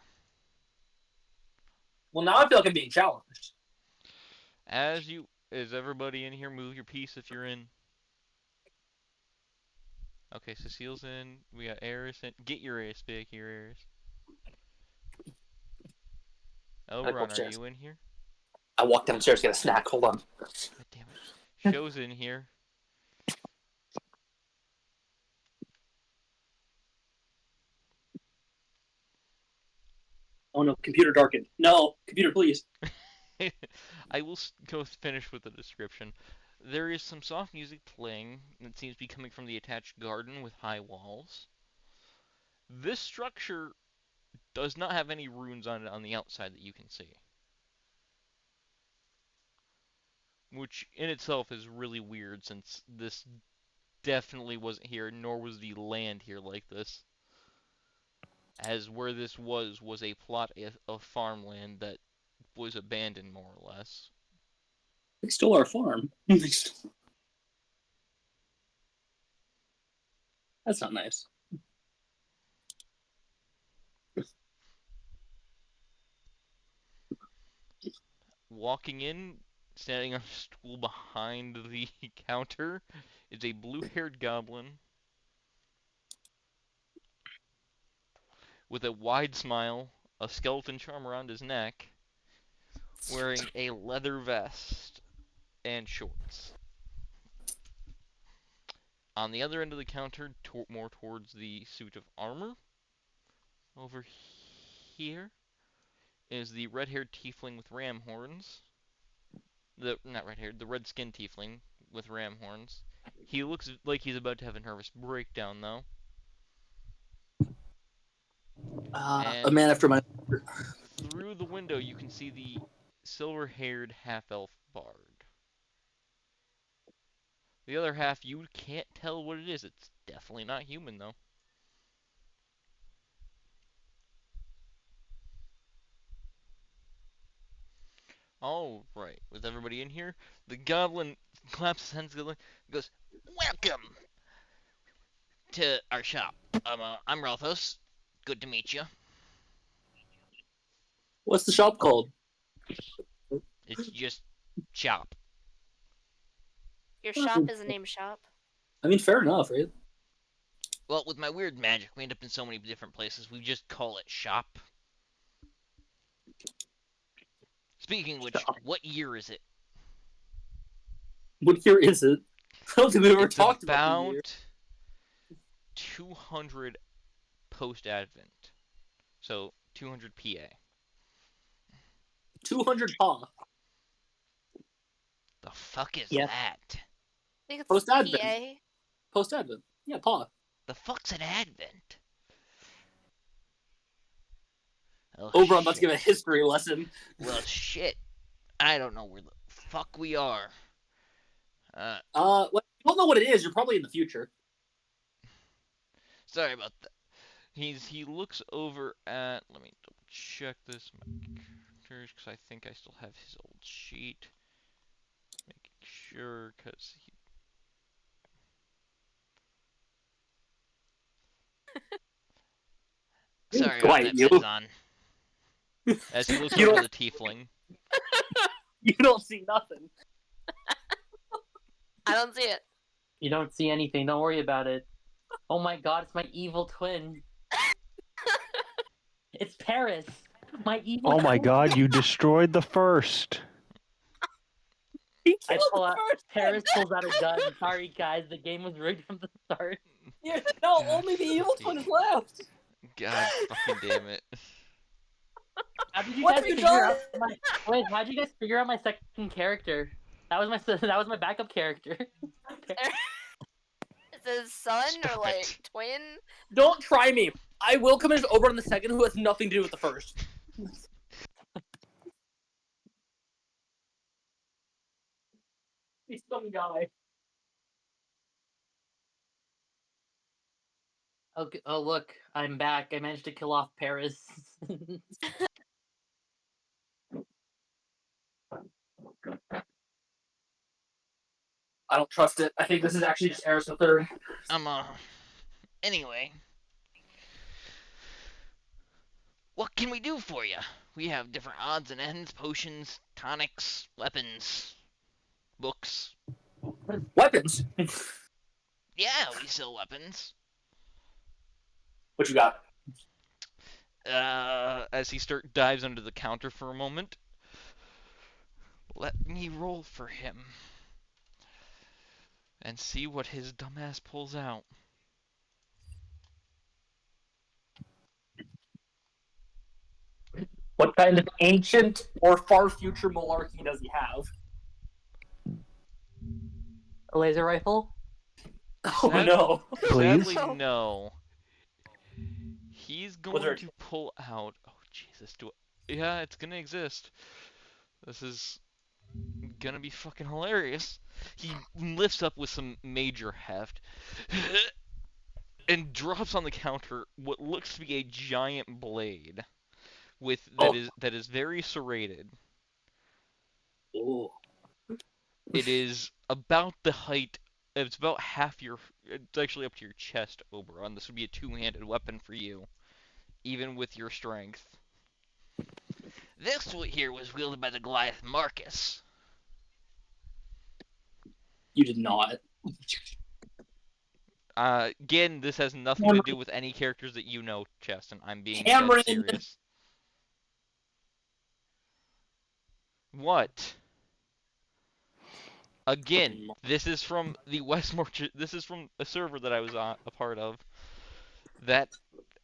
Well, now I feel like I'm being challenged. Is everybody in here? Move your piece if you're in. Okay, Cecile's in. We got Eris in. Get your ass back here, Eris. Elron, are you in here? I walk downstairs to get a snack. Hold on. God damn it. Show's in here. Oh no, computer darkened. No, computer, please. I will go finish with the description. There is some soft music playing that seems to be coming from the attached garden with high walls. This structure does not have any runes on it on the outside that you can see. Which in itself is really weird since this definitely wasn't here, nor was the land here like this. As where this was a plot of farmland that was abandoned more or less. They stole our farm. That's not nice. Walking in, standing on a stool behind the counter, is a blue-haired goblin with a wide smile, a skeleton charm around his neck, wearing a leather vest and shorts. On the other end of the counter, more towards the suit of armor, over here, is the red-haired tiefling with ram horns. Not red-haired, the red-skinned tiefling with ram horns. He looks like he's about to have a nervous breakdown, though. A man after my. Through the window, you can see the silver-haired half-elf bard. The other half, you can't tell what it is. It's definitely not human, though. All right, with everybody in here, the goblin claps his hands together, goes, "Welcome to our shop. I'm Rothos. Good to meet you. What's the shop called? It's just shop. Your shop is a name shop. I mean, fair enough, right? Well, with my weird magic, we end up in so many different places. We just call it shop. Speaking of which, what year is it? What year is it? I don't think we ever It's talked about the year. about 200 post Advent. So 200 PA. 200 Pa. The fuck is Yes. that? I think it's Post Advent. PA. Post Advent. Yeah, Pa. The fuck's an Advent? Oh, Over, I'm about to shit. give a history lesson. Well, shit. I don't know where the fuck we are. Well, you don't know what it is. You're probably in the future. Sorry about that. He looks over at. Let me double check this characters because I think I still have his old sheet. Making sure because he. Sorry about Quiet, that, you. Medzon. As he looks You over don't- to the tiefling. You don't see nothing. I don't see it. You don't see anything. Don't worry about it. Oh my god, it's my evil twin. It's Paris. My evil Oh my twin. god, you destroyed the first. He I killed pull the out. first Paris one. pulls out a gun. Sorry, guys. The game was rigged from the start. Yeah, no, God only the evil fucking- twin is left. God fucking damn it. How did you What guys have you figure done? out my? Wait, how did you guys figure out my second character? That was my that was my backup character. Is it his son or Stop like it. twin? Don't try me. I will come in as Oberon the second, who has nothing to do with the first. He's some guy. Okay. Oh look, I'm back. I managed to kill off Paris. I don't trust it. I think this is actually just Eris the Third. Anyway. What can we do for you? We have different odds and ends, potions, tonics, weapons, books. Weapons. Yeah, we sell weapons. What you got? As he dives under the counter for a moment. Let me roll for him. And see what his dumbass pulls out. What kind of ancient or far future monarchy does he have? A laser rifle. Oh no. Please? Sadly, no. He's Was there going to pull out. Oh Jesus! Yeah, it's gonna exist. This is gonna be fucking hilarious. He lifts up with some major heft and drops on the counter what looks to be a giant blade that is very serrated. Oh. It is about the height. It's about half your. It's actually up to your chest, Oberon. This would be a two-handed weapon for you, even with your strength. This one here was wielded by the Goliath Marcus. You did not. Again, this has nothing to do with any characters that you know, Cheston. I'm being Cameron. dead serious. What? Again, this is from the Westmore. This is from a server that I was a part of that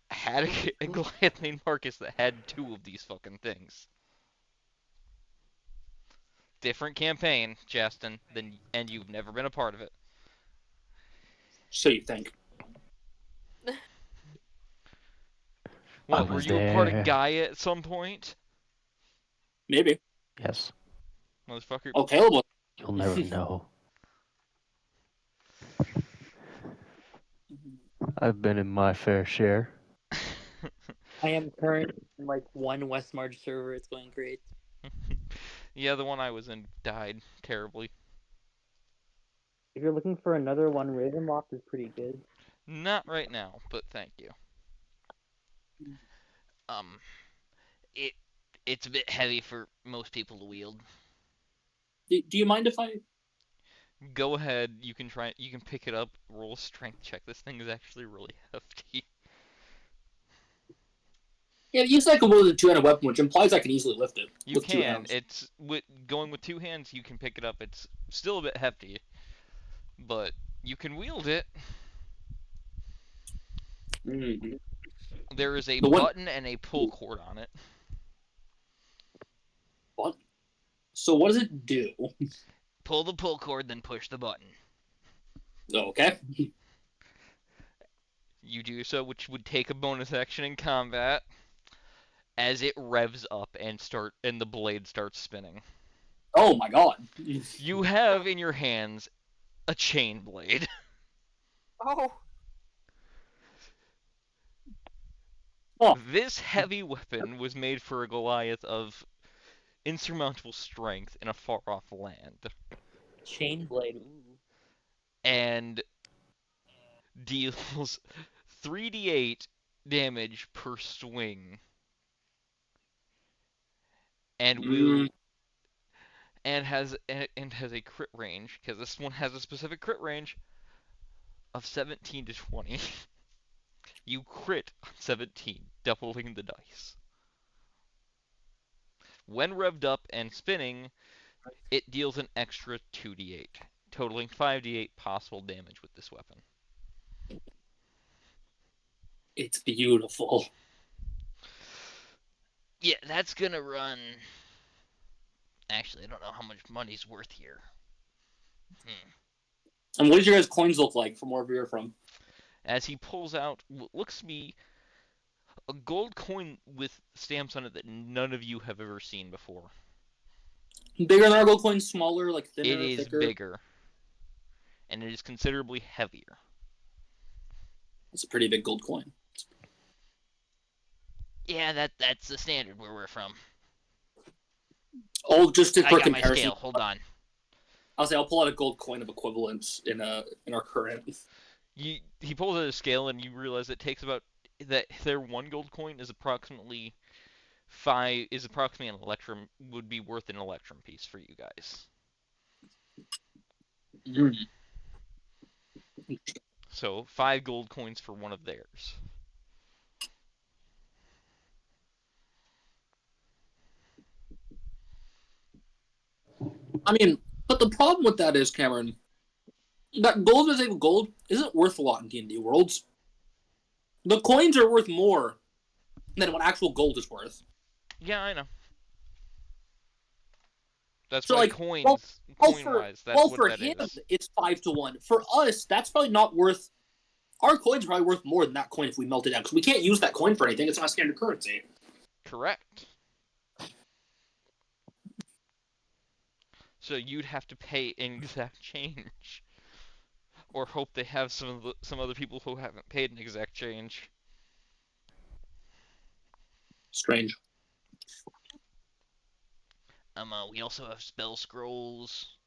had a Goliath named Marcus that had two of these fucking things. Different campaign, Cheston, and you've never been a part of it. So you think? What, were was you a part of there. Gaia at some point? Maybe. Yes. Motherfucker. Oh, Caleb was. You'll never know. I've been in my fair share. I am currently in like one Westmarch server. It's going great. Yeah, the one I was in died terribly. If you're looking for another one, Ravenloft is pretty good. Not right now, but thank you. Um, it it's a bit heavy for most people to wield. Do you mind if I? Go ahead. You can try. You can pick it up. Roll a strength check. This thing is actually really hefty. Yeah, you said I can wield a two-handed weapon, which implies I can easily lift it You with two can. hands. It's going with 2 hands. You can pick it up. It's still a bit hefty, but you can wield it. Mm. There is a The one. button and a pull cord on it. What? So what does it do? Pull the pull cord, then push the button. Oh, okay. You do so, which would take a bonus action in combat as it revs up and the blade starts spinning. Oh my god. You have in your hands a chain blade. Oh. Oh. This heavy weapon was made for a Goliath of insurmountable strength in a far-off land, Chain blade. Ooh. and deals 3d8 damage per swing, and Mm. has a crit range, because this one has a specific crit range of 17 to 20. You crit on 17, doubling the dice. When revved up and spinning, it deals an extra 2d8, totaling 5d8 possible damage with this weapon. It's beautiful. Yeah, that's gonna run. Actually, I don't know how much money's worth here. And what does your guys' coins look like from wherever you're from? As he pulls out what looks to be a gold coin with stamps on it that none of you have ever seen before. Bigger than our gold coins, smaller, like It thinner, is thicker. bigger, and it is considerably heavier. It's a pretty big gold coin. Yeah, that's the standard where we're from. Oh, just I for got my comparison, scale. Hold on. I'll say I'll pull out a gold coin of equivalence in our current. He pulls out a scale, and you realize it takes about that their one gold coin is approximately an electrum, would be worth an electrum piece for you guys. Mm. So 5 gold coins for one of theirs. I mean, but the problem with that is, Cameron, that gold is able gold isn't worth a lot in D&D worlds. The coins are worth more than what actual gold is worth. Yeah, I know. That's So why like, coin-wise, that's what for that him, is. it's 5-1. For us, that's probably not worth. Our coin's probably worth more than that coin if we melt it down, because we can't use that coin for anything. It's not standard currency. Correct. So you'd have to pay in exact change, or hope they have some other people who haven't paid an exact change. Strange. We also have spell scrolls.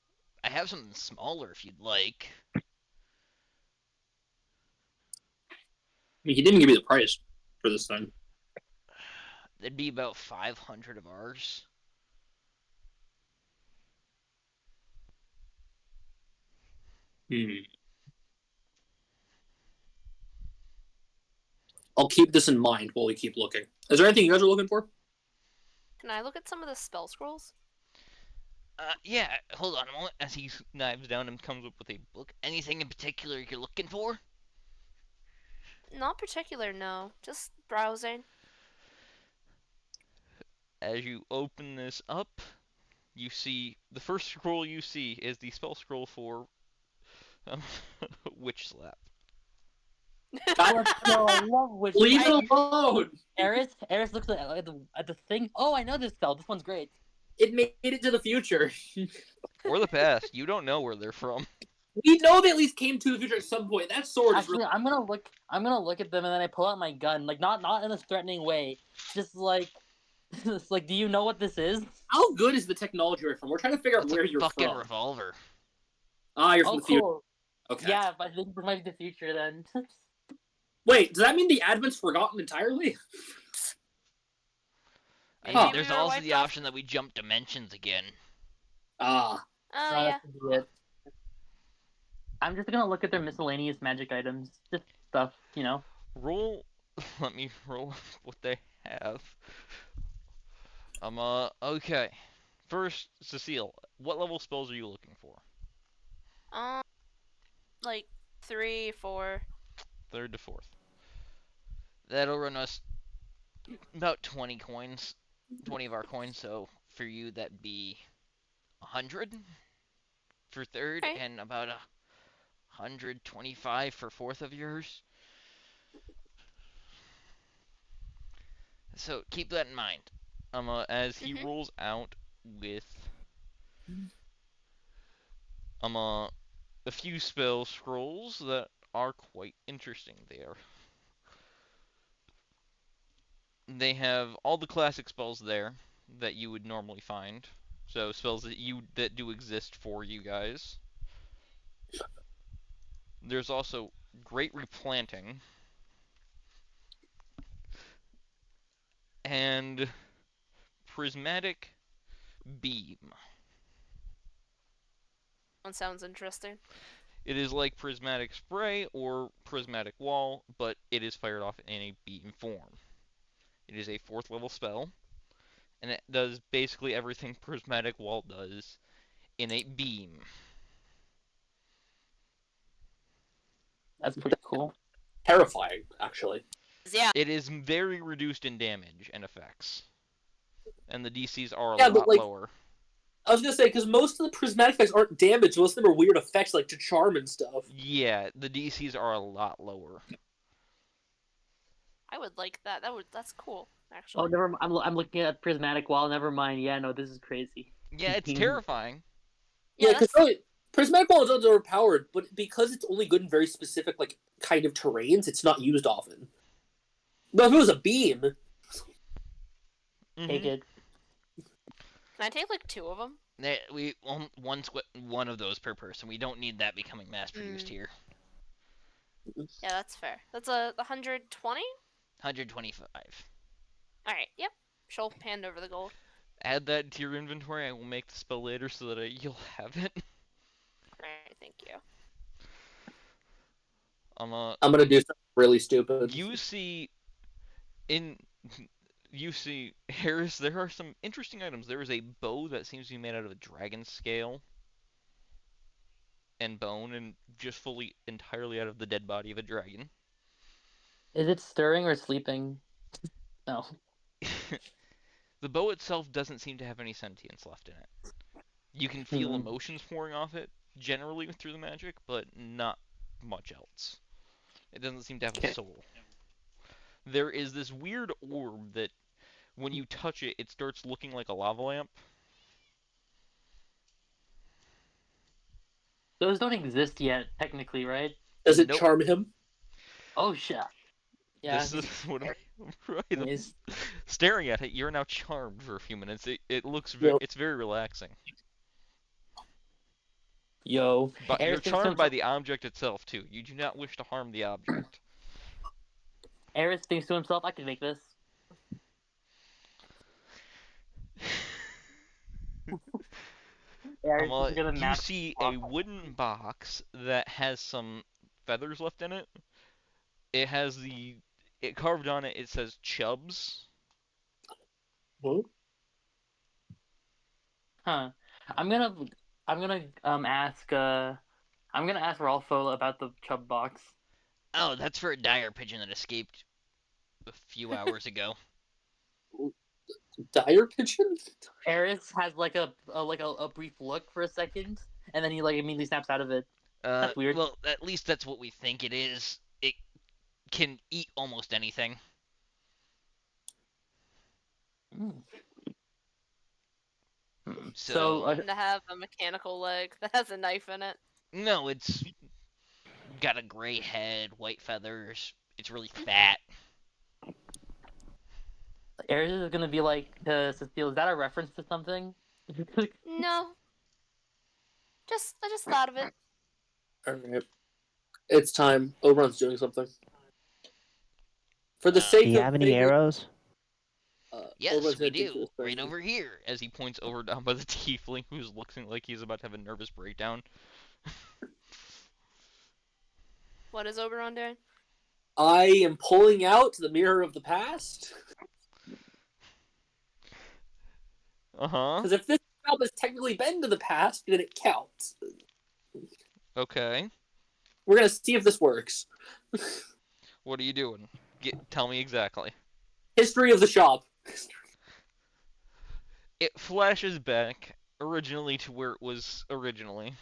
I have something smaller if you'd like. I mean, he didn't give me the price for this thing. That'd be about 500 of ours. I'll keep this in mind while we keep looking. Is there anything you guys are looking for? Can I look at some of the spell scrolls? Yeah, hold on a moment. As he knives down and comes up with a book. Anything in particular you're looking for? Not particular, no. Just browsing. As you open this up, you see the first scroll you see is the spell scroll for um, Witch Slap. No, I love which. Leave it alone. Eris looks at the thing. Oh, I know this spell. This one's great. It made it to the future. Or the past. You don't know where they're from. We know they at least came to the future at some point. That sword is Actually, really. I'm gonna look at them, and then I pull out my gun, like not in a threatening way, just like, just like, do you know what this is? How good is the technology you're from? We're trying to figure out That's where a you're fucking from. revolver. Ah, you're from Oh, the future. cool. Okay. Yeah, but I think this might be the future then. Wait, does that mean the Advent's forgotten entirely? Maybe Huh. we There's were also wiped the off. option that we jump dimensions again. Ah. Oh, No, yeah. that could be it. I'm just gonna look at their miscellaneous magic items, just stuff, you know. Roll. Let me roll what they have. Okay. First, Cecile, what level spells are you looking for? Um, like 3, 4. Third to fourth. That'll run us about 20 coins. 20 of our coins, so for you that'd be 100 for third Okay. and about 125 for fourth of yours. So keep that in mind. As he Mhm. rolls out with a few spell scrolls that are quite interesting there. They have all the classic spells there that you would normally find. So spells that do exist for you guys. There's also Great Replanting and Prismatic Beam. One sounds interesting. It is like Prismatic Spray or Prismatic Wall, but it is fired off in a beam form. It is a fourth level spell, and it does basically everything Prismatic Wall does in a beam. That's pretty cool. Terrifying, actually. Yeah. It is very reduced in damage and effects, and the DCs are a Yeah, but lot like lower. I was gonna say, because most of the prismatic effects aren't damage, most of them are weird effects like to charm and stuff. Yeah, the DCs are a lot lower. I would like that. That's cool, Oh, actually. never. I'm looking at prismatic wall. Never mind. Yeah, no, this is crazy. Yeah, it's terrifying. Yeah, Yeah, because that's really, prismatic wall is overpowered, but because it's only good in very specific like kind of terrains, it's not used often. But if it was a beam, Take Mm-hmm. it. Can I take like 2 of them? We one of those per person. We don't need that becoming mass produced here. Yeah, that's fair. That's a 120. 125. All right. Yep. She'll hand over the gold. Add that to your inventory. I will make the spell later so that you'll have it. All right. Thank you. I'm gonna do something really stupid. You see in you see Harris. There are some interesting items. There is a bow that seems to be made out of a dragon scale and bone, and just fully entirely out of the dead body of a dragon. Is it stirring or sleeping? No. The bow itself doesn't seem to have any sentience left in it. You can feel Hmm. emotions pouring off it generally through the magic, but not much else. It doesn't seem to have a Okay. soul. There is this weird orb that when you touch it, it starts looking like a lava lamp. Those don't exist yet, technically, right? Does it Nope. charm him? Oh shit. Yeah. This is what I'm right. Anyways. Staring at it, you're now charmed for a few minutes. It looks Yep. it's very relaxing. Yo. But you're Eris thinks to charmed by himself. the object itself too. You do not wish to harm the object. Eris thinks to himself, I can make this. Eris is gonna You map. see a wooden box that has some feathers left in it. It has it carved on it. It says Chubs. Huh? Huh. I'm gonna. I'm gonna ask. I'm gonna ask Rolfo about the chub box. Oh, that's for a dire pigeon that escaped a few hours ago. Dire pigeon? Eris has like a brief look for a second, and then he like immediately snaps out of it. That's weird. Well, at least that's what we think it is. It can eat almost anything. Mm. So So, To have a mechanical leg that has a knife in it. no, it's got a gray head, white feathers. It's really fat. Eris is gonna be like to Cecile. Is that a reference to something? No. I just thought of it. Alright. It's time. Oberon's doing something. For the Uh, sake Do you of have any figuring, arrows? Yes, Oberon's we gonna think for do. this Right person. over here, as he points over down by the tiefling who's looking like he's about to have a nervous breakdown. What is Oberon doing? I am pulling out the mirror of the past. Uh-huh. Because if this job has technically been to the past, then it counts. Okay. We're gonna see if this works. What are you doing? Tell me exactly. History of the shop. It flashes back originally to where it was originally.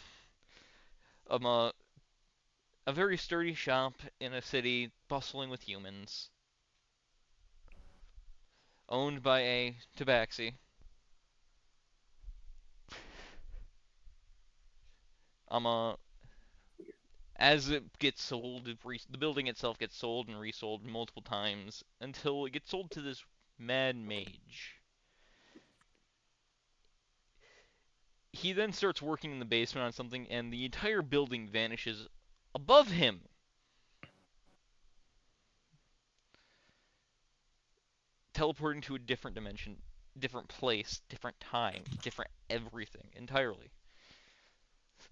A very sturdy shop in a city bustling with humans, owned by a tabaxi. A As it gets sold, the building itself gets sold and resold multiple times until it gets sold to this mad mage. He then starts working in the basement on something, and the entire building vanishes above him. Teleporting to a different dimension, different place, different time, different everything entirely.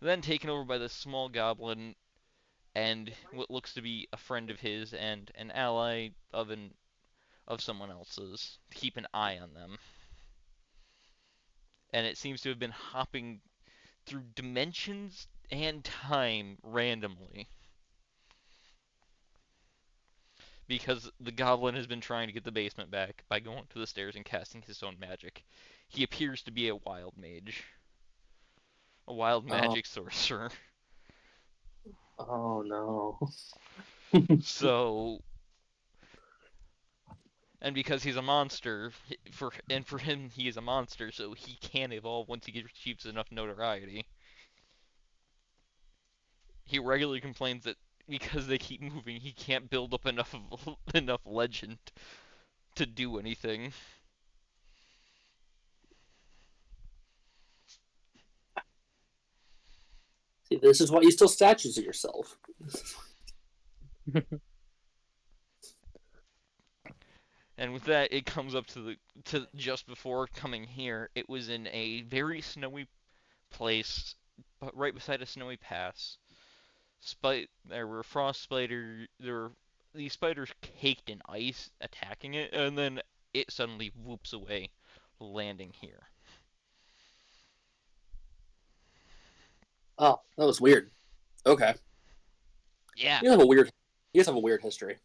Then taken over by this small goblin and what looks to be a friend of his and an ally of someone else's to keep an eye on them. And it seems to have been hopping through dimensions and time randomly. Because the goblin has been trying to get the basement back by going to the stairs and casting his own magic. He appears to be a wild mage. A wild magic sorcerer. Oh no. So, and because he's a monster, for him he is a monster, so he can evolve once he achieves enough notoriety. He regularly complains that because they keep moving, he can't build up enough legend to do anything. See, this is why you steal statues of yourself. And with that, it comes up to just before coming here. It was in a very snowy place, but right beside a snowy pass. There were frost spiders. There were these spiders caked in ice attacking it, and then it suddenly whoops away, landing here. Oh, that was weird. Okay. Yeah, You have a weird. You guys have a weird history.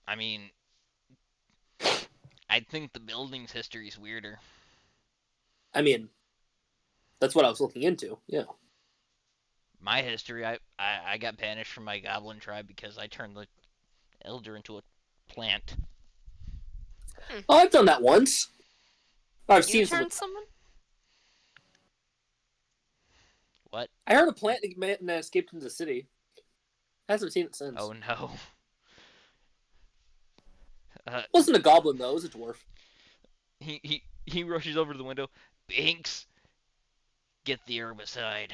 I mean, I think the building's history is weirder. I mean, that's what I was looking into. Yeah. My history, I got banished from my goblin tribe because I turned the elder into a plant. Oh, I've done that once. I've You seen someone. turned someone? What? I heard a plant man escaped into the city. Hasn't seen it since. Oh no. It wasn't a goblin though. It was a dwarf. He rushes over to the window. Binks, get the herbicide.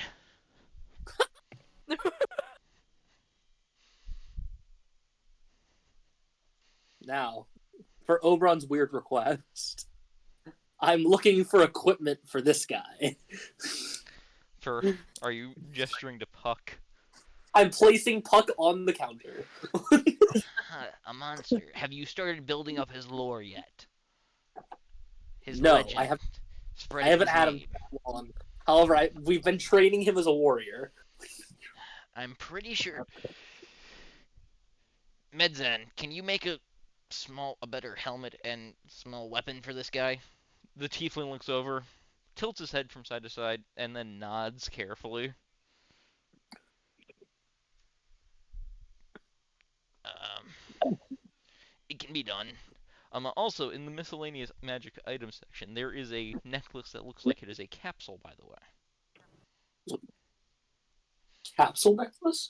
Now, for Oberon's weird request, I'm looking for equipment for this guy. Are you gesturing to Puck? I'm placing Puck on the counter. A monster. Have you started building up his lore yet? His No, legend. I Spreading haven't his had him name. that long. However, we've been training him as a warrior. I'm pretty sure. Medzen, can you make a better helmet and small weapon for this guy? The tiefling looks over, tilts his head from side to side, and then nods carefully. It can be done. Also, in the miscellaneous magic item section, there is a necklace that looks like it is a capsule, by the way. Capsule necklace?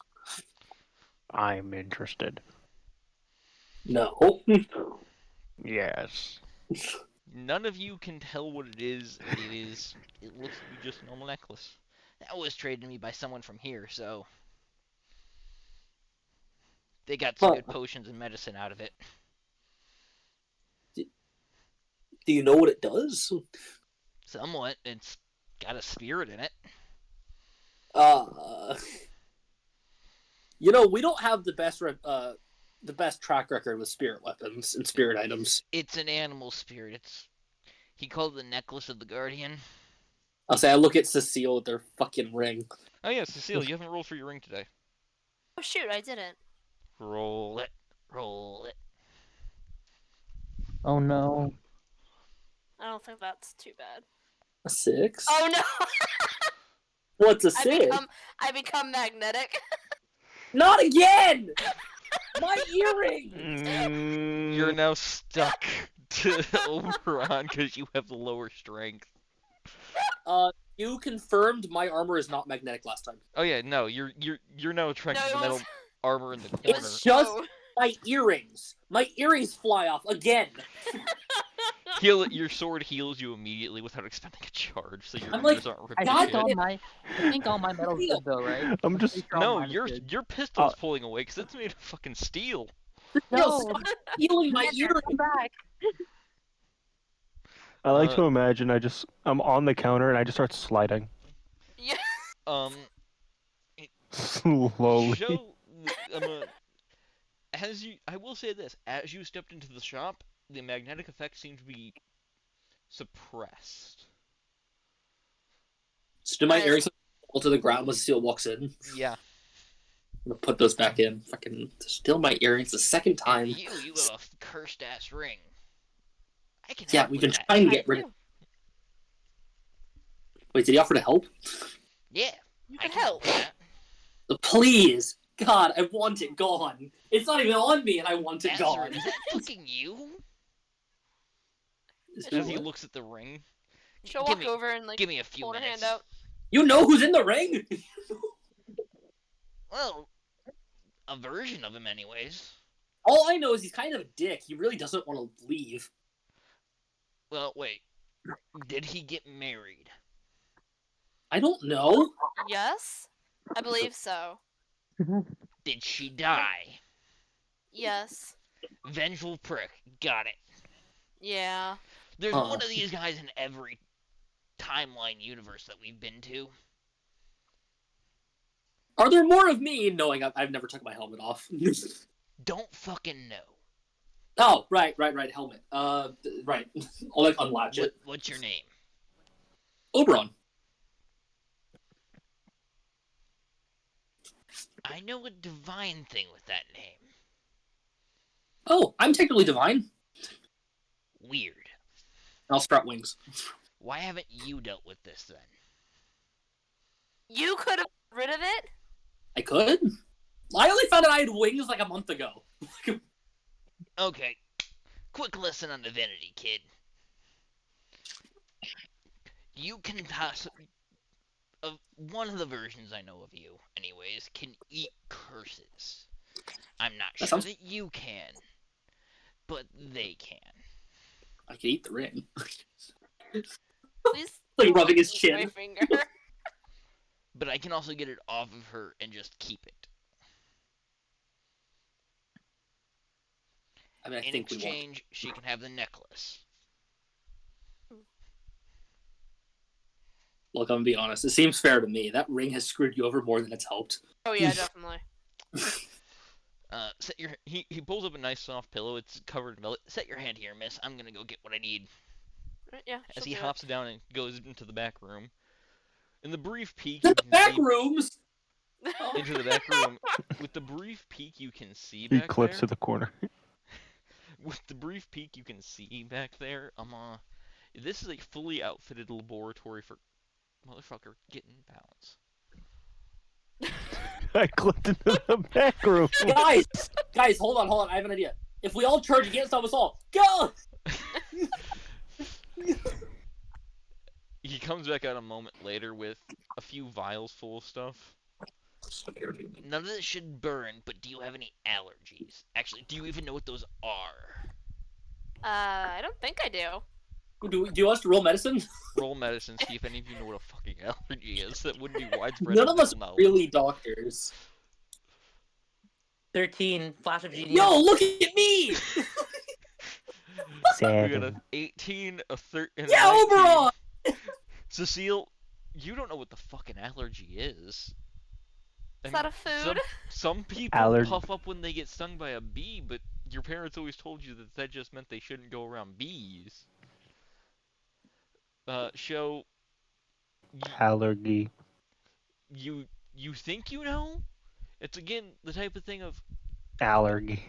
I'm interested. No. Yes. None of you can tell what it is. It looks to be just a normal necklace. That was traded to me by someone from here, so they got some Huh. good potions and medicine out of it. Do you know what it does? Somewhat. It's got a spirit in it. Uh, You know, we don't have the best track record with spirit weapons and spirit items. It's an animal spirit. He called it the necklace of the guardian. I'll say I look at Cecile with their fucking ring. Oh yeah, Cecile, you haven't rolled for your ring today. Oh shoot, I didn't. Roll it. Roll it. Oh no. I don't think that's too bad. A 6? Oh no! What's a 6? I become magnetic. Not again! My earring! You're now stuck to Oberon because you have the lower strength. You confirmed my armor is not magnetic last time. Oh yeah, no, you're now attracted to the metal armor in the It corner. was Just my earrings. My earrings fly off again. Your sword heals you immediately without expending a charge, so your I'm like, ears aren't ripped I to God think shit. all my metal's good though, right? I'm just. pretty sure all No, mine is good. your pistol's pulling away because it's made of fucking steel. No, No, healing my come earring. back. I like Uh, to imagine I'm on the counter and I just start sliding Yeah. Um, slowly. I will say this: as you stepped into the shop, the magnetic effect seemed to be suppressed. So do my Nice. earrings fall to the ground when Cecile walks in? Yeah. I'm gonna put those back in. Fucking steal my earrings the second time. You have a cursed ass ring. I can Yeah, help we've with been that. trying to I get rid of. do. Wait, did he offer to help? Yeah, You I can can help help. with that. Please, God, I want it gone. It's not even on me, and I want it gone. Azra, is that fucking you? Is As that he what? looks at the ring. She'll Give walk me- over and like Give me a few hold her hand minutes. out. You know who's in the ring? Well, a version of him, anyways. All I know is he's kind of a dick. He really doesn't want to leave. Well, wait. Did he get married? I don't know. Yes, I believe so. Did she die? Yes. Vengeful prick. Got it. Yeah. There's Huh. one of these guys in every timeline universe that we've been to. Are there more of me knowing I've never took my helmet off? Don't fucking know. Oh, right, helmet. Right. I'll like unlatch it. What's your name? Oberon. I know a divine thing with that name. Oh, I'm technically divine. Weird. I'll sprout wings. Why haven't you dealt with this then? You could have got rid of it. I could. I only found out I had wings like a month ago. Okay. Quick lesson on divinity, kid. You can one of the versions I know of you, anyways, can eat curses. I'm not sure that you can, but they can. I could eat the ring. Please. Like don't rubbing his eat chin. My finger. But I can also get it off of her and just keep it. I mean, I In think we want. exchange, she can have the necklace. Look, I'm gonna be honest. It seems fair to me. That ring has screwed you over more than it's helped. Oh yeah, definitely. He pulls up a nice soft pillow. It's covered in velvet. Set your hand here, miss. I'm gonna go get what I need. Right, yeah. As she'll he do it. hops down and goes into the back room. In the brief peek, The you can back see rooms. into the back room. With the brief peek you can see He back clips there. to the corner. With the brief peek you can see back there, this is a fully outfitted laboratory for motherfucker getting bounce. I clipped into the back room. guys, hold on. I have an idea. If we all charge against us all, go! He comes back out a moment later with a few vials full of stuff. None of this should burn, but do you have any allergies? Actually, do you even know what those are? I don't think I do. Do you want us to roll medicine? Roll medicine, see if any of you know what a fucking allergy is. That wouldn't be widespread None of us medical knowledge. really doctors. 13, flash of genius. Yo, look at me! We got a 18, a 13, and a Yeah, 19. Oberon! Cecile, you don't know what the fucking allergy is. Is that a food? Some people puff up when they get stung by a bee, but your parents always told you that just meant they shouldn't go around bees. Show Allergy. you think you know? It's again the type of thing of Allergy.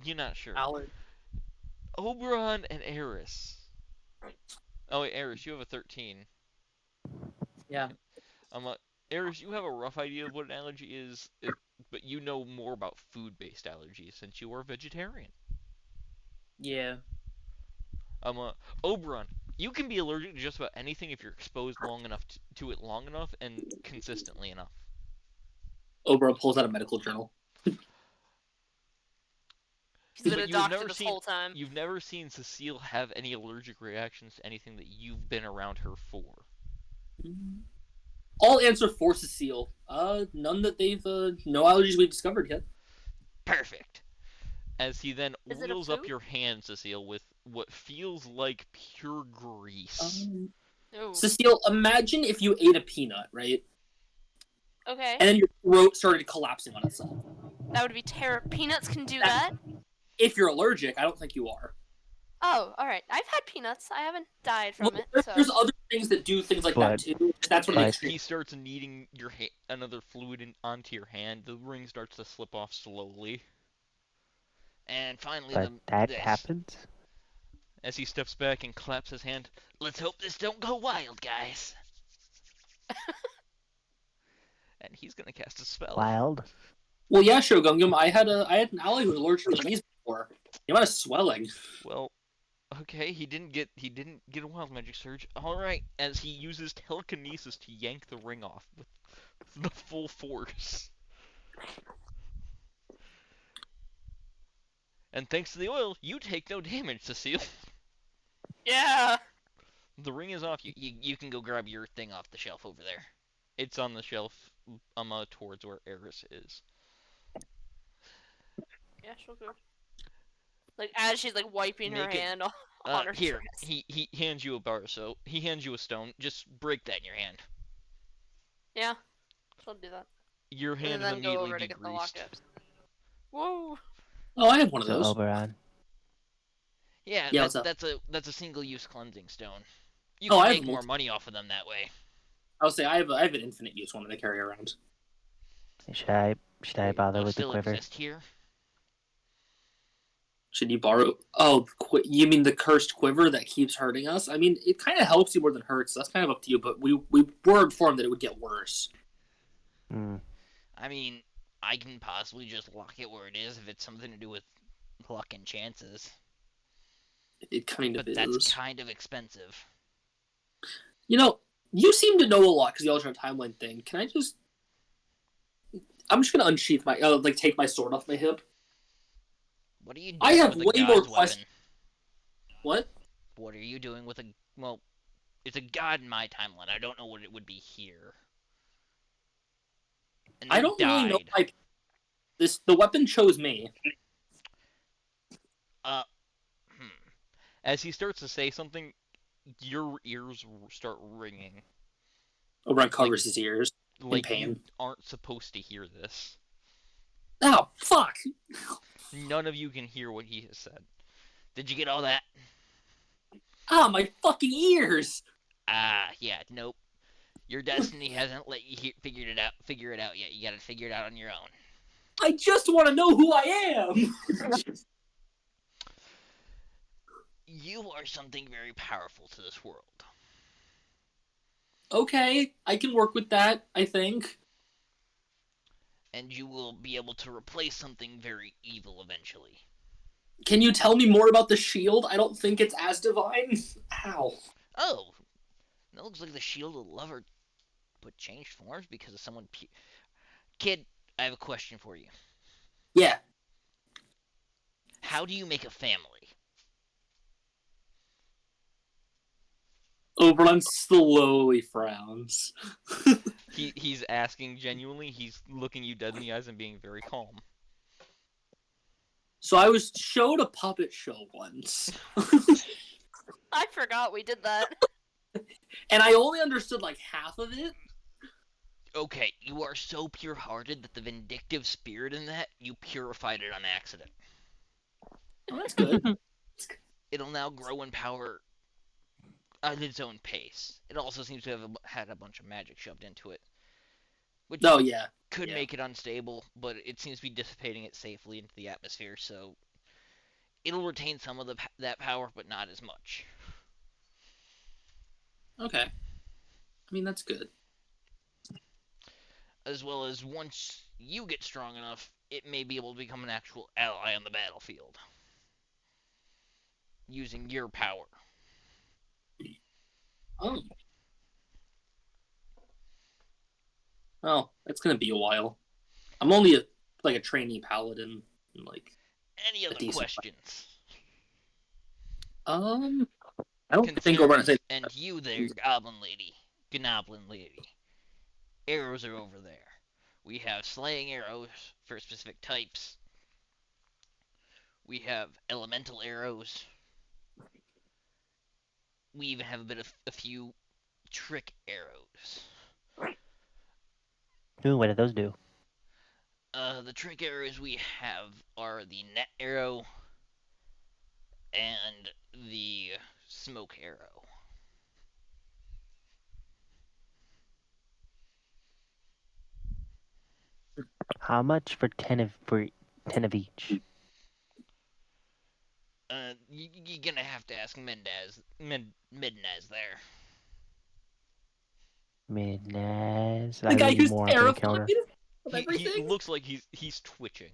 you're not sure. Allard. Oberon and Eris. Oh wait, Eris, you have a 13. Yeah. Um, Eris, you have a rough idea of what an allergy is, but you know more about food-based allergies since you are vegetarian. Yeah. Oberon, you can be allergic to just about anything if you're exposed long enough to it long enough and consistently enough. Oberon pulls out a medical journal. He's been But a you have doctor never this seen whole time. you've never seen Cecile have any allergic reactions to anything that you've been around her for. I'll answer for Cecile. None that they've no allergies we've discovered yet. Perfect. As he then Is it a oils up food? your hand, Cecile, with what feels like pure grease. Ooh. Cecile, imagine if you ate a peanut, right? Okay. And then your throat started collapsing on itself. That would be terrible. Peanuts can do that? If you're allergic, I don't think you are. Oh, alright. I've had peanuts. I haven't died from it, so. There's other things that do things like that But- too. That's what As makes he starts kneading your another fluid onto your hand, the ring starts to slip off slowly. And finally, But that happens? as he steps back and claps his hand, let's hope this don't go wild, guys. And he's gonna cast a spell. Wild? Well, yeah, Shogun. I had an ally who was allergic to maze before. The amount of swelling. Well, okay, he didn't get a wild magic surge. All right, as he uses telekinesis to yank the ring off with the full force. And thanks to the oil, you take no damage, Cecile. Yeah! The ring is off. You can go grab your thing off the shelf over there. It's on the shelf, towards where Eris is. Yeah, she'll go. Like, as she's, like, wiping her Make it- hand on her Here, dress. he hands you a bar, so he hands you a stone. Just break that in your hand. Yeah. She'll do that. Your hand And is then go immediately over to get the degreased. locket. Whoa! Oh, I have one of So those. Oberon. Yeah, Yeah, what's up? that's a single-use cleansing stone. You Oh, can I have make multi- more money off of them that way. I'll say I have an infinite use one that I carry around. Should I bother Those with the still quiver? exist here. Should you borrow? Oh, you mean the cursed quiver that keeps hurting us? I mean, it kind of helps you more than hurts. That's kind of up to you. But we were informed that it would get worse. Hmm. I mean, I can possibly just lock it where it is if it's something to do with luck and chances. It kind of But is. that's kind of expensive. You know, you seem to know a lot because the alternate timeline thing. Can I just? I'm just gonna unsheath my take my sword off my hip. What are you doing I have with a way more god's questions. weapon? What? What are you doing with a... Well, it's a god in my timeline. I don't know what it would be here. And I you don't really know. died. The weapon chose me. As he starts to say something, your ears start ringing. Oberon covers his ears. Like pain. you aren't supposed to hear this. Oh fuck! None of you can hear what he has said. Did you get all that? Ah, my fucking ears! Yeah, nope. Your destiny hasn't let you figure it out yet. You gotta figure it out on your own. I just want to know who I am. You are something very powerful to this world. Okay, I can work with that. I think. And you will be able to replace something very evil eventually. Can you tell me more about the shield? I don't think it's as divine. Ow. Oh, that looks like the shield of lover but changed forms because of someone. Kid, I have a question for you. Yeah. How do you make a family? Oberon slowly frowns. He's asking genuinely. He's looking you dead in the eyes and being very calm. So I was showed a puppet show once. I forgot we did that. And I only understood like half of it. Okay, you are so pure-hearted that the vindictive spirit in that, you purified it on accident. Oh, that's good. It'll now grow in power at its own pace. It also seems to have had a bunch of magic shoved into it, which Oh yeah. could Yeah. make it unstable, but it seems to be dissipating it safely into the atmosphere, so it'll retain some of that power, but not as much. Okay. I mean, that's good. As well as once you get strong enough, it may be able to become an actual ally on the battlefield, using your power. Oh. Well, it's gonna be a while. I'm only like a trainee paladin, and like Any a other decent. questions? Um, I don't think we're gonna Concerns? say. And you there, Goblin Lady. Goblin Lady. Arrows are over there. We have slaying arrows for specific types. We have elemental arrows. We even have a few trick arrows. Ooh, what do those do? The trick arrows we have are the net arrow and the smoke arrow. How much for 10 of each? You're gonna have to ask Midnez there. Midnaz. The I guy leave who's more onto the terrified counter. of He everything. looks like he's twitching.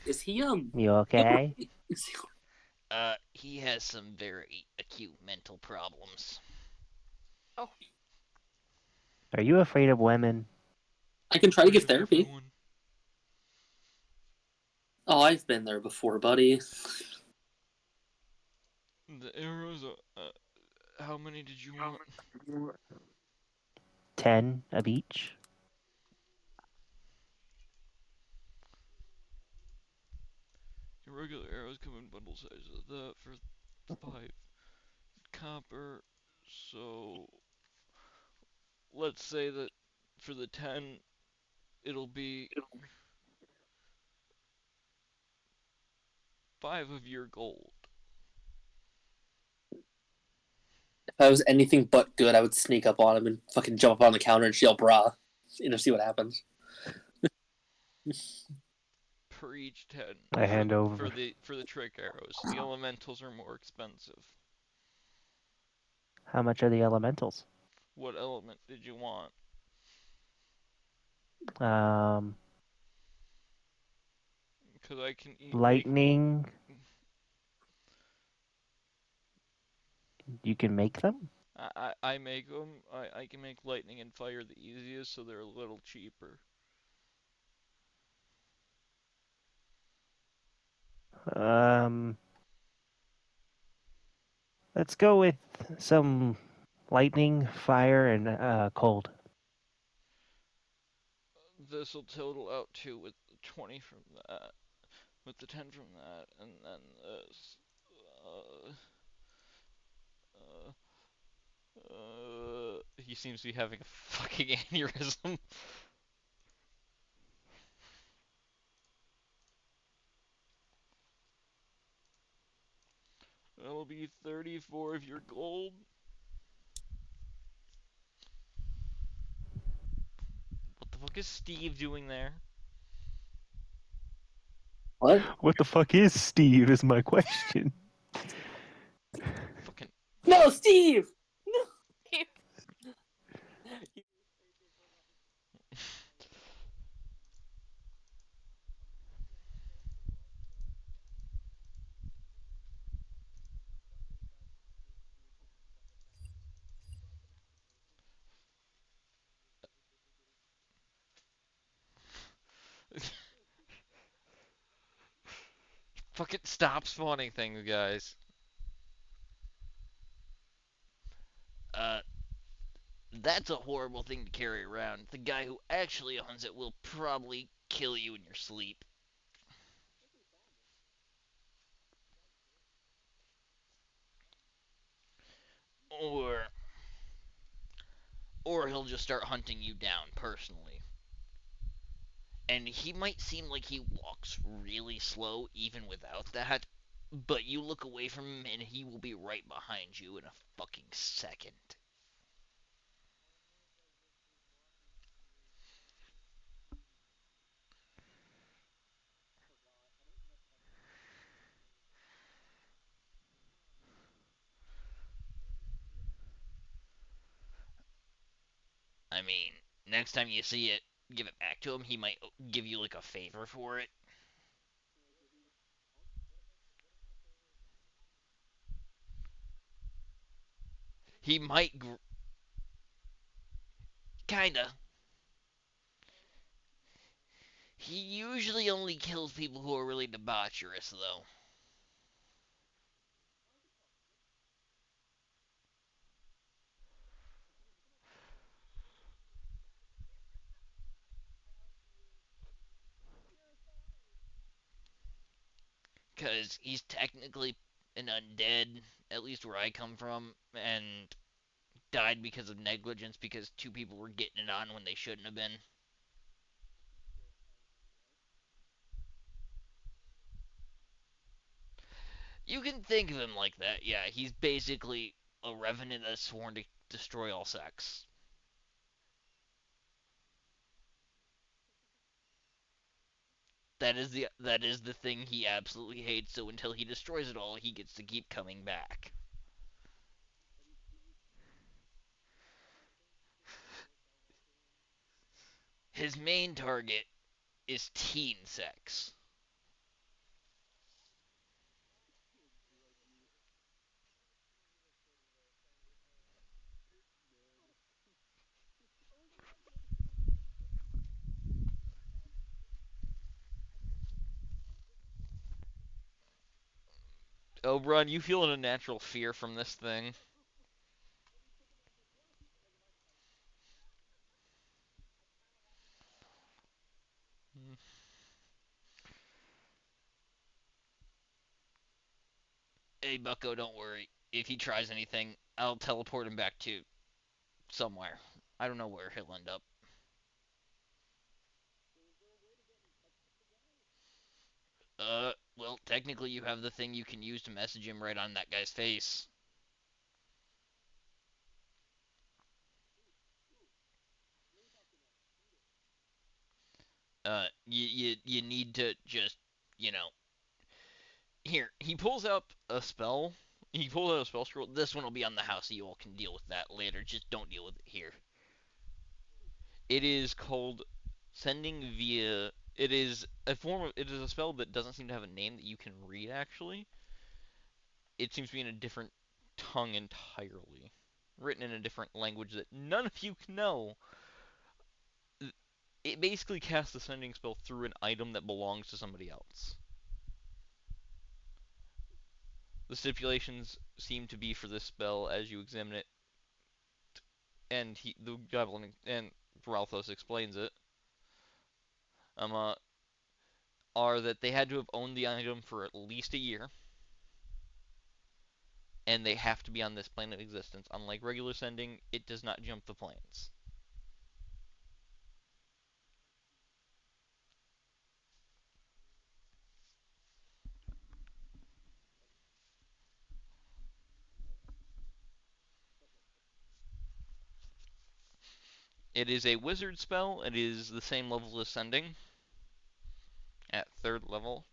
Is he You okay? Is he, He has some very acute mental problems. Are you afraid of women? I can try to give Afraid of therapy. everyone. Oh, I've been there before, buddy. The arrows. How many did you want? 10 of each? Your regular arrows come in bundle sizes. That for 5 copper. So let's say that for the 10, it'll be 5 of your gold. If I was anything but good, I would sneak up on him and fucking jump up on the counter and yell "brah," see what happens. Per each 10 I for hand over. for the trick arrows. The elementals are more expensive. How much are the elementals? What element did you want? Um, Because I can make. lightning. You can make them? I make them. I can make lightning and fire the easiest, so they're a little cheaper. Um, let's go with some lightning, fire, and cold. This will total out to with the 20 from that, with the 10 from that, and then this. Uh, he seems to be having a fucking aneurysm. That'll be 34 of your gold. What the fuck is Steve doing there? What? What the fuck is Steve? Is my question. Fucking. No, Steve. No. Fucking stop spawning things, guys. Uh, that's a horrible thing to carry around. The guy who actually owns it will probably kill you in your sleep. Or or he'll just start hunting you down personally. And he might seem like he walks really slow even without that, but you look away from him and he will be right behind you in a fucking second. I mean, next time you see it, give it back to him. He might give you like a favor for it. He might, kinda. He usually only kills people who are really debaucherous, though. Because he's technically an undead, at least where I come from, and died because of negligence because two people were getting it on when they shouldn't have been. You can think of him like that, yeah. He's basically a revenant that's sworn to destroy all sex. That is the thing he absolutely hates. So until he destroys it all, he gets to keep coming back. His main target is teen sex. Oberon, you feeling a natural fear from this thing? Hey, Bucko, don't worry. If he tries anything, I'll teleport him back to somewhere. I don't know where he'll end up. Well, technically, you have the thing you can use to message him right on that guy's face. You need to just, you know, here. He pulls up a spell. He pulls out a spell scroll. This one will be on the house, so you all can deal with that later. Just don't deal with it here. It is called sending via. It is a form of. It is a spell that doesn't seem to have a name that you can read. Actually, it seems to be in a different tongue entirely, written in a different language that none of you can know. It basically casts the sending spell through an item that belongs to somebody else. The stipulations seem to be for this spell as you examine it, and the goblin and Ralthos explains it. Um, uh, are that they had to have owned the item for at least a year, and they have to be on this plane of existence. Unlike regular sending, it does not jump the planes. It is a wizard spell. It is the same level as sending at third level.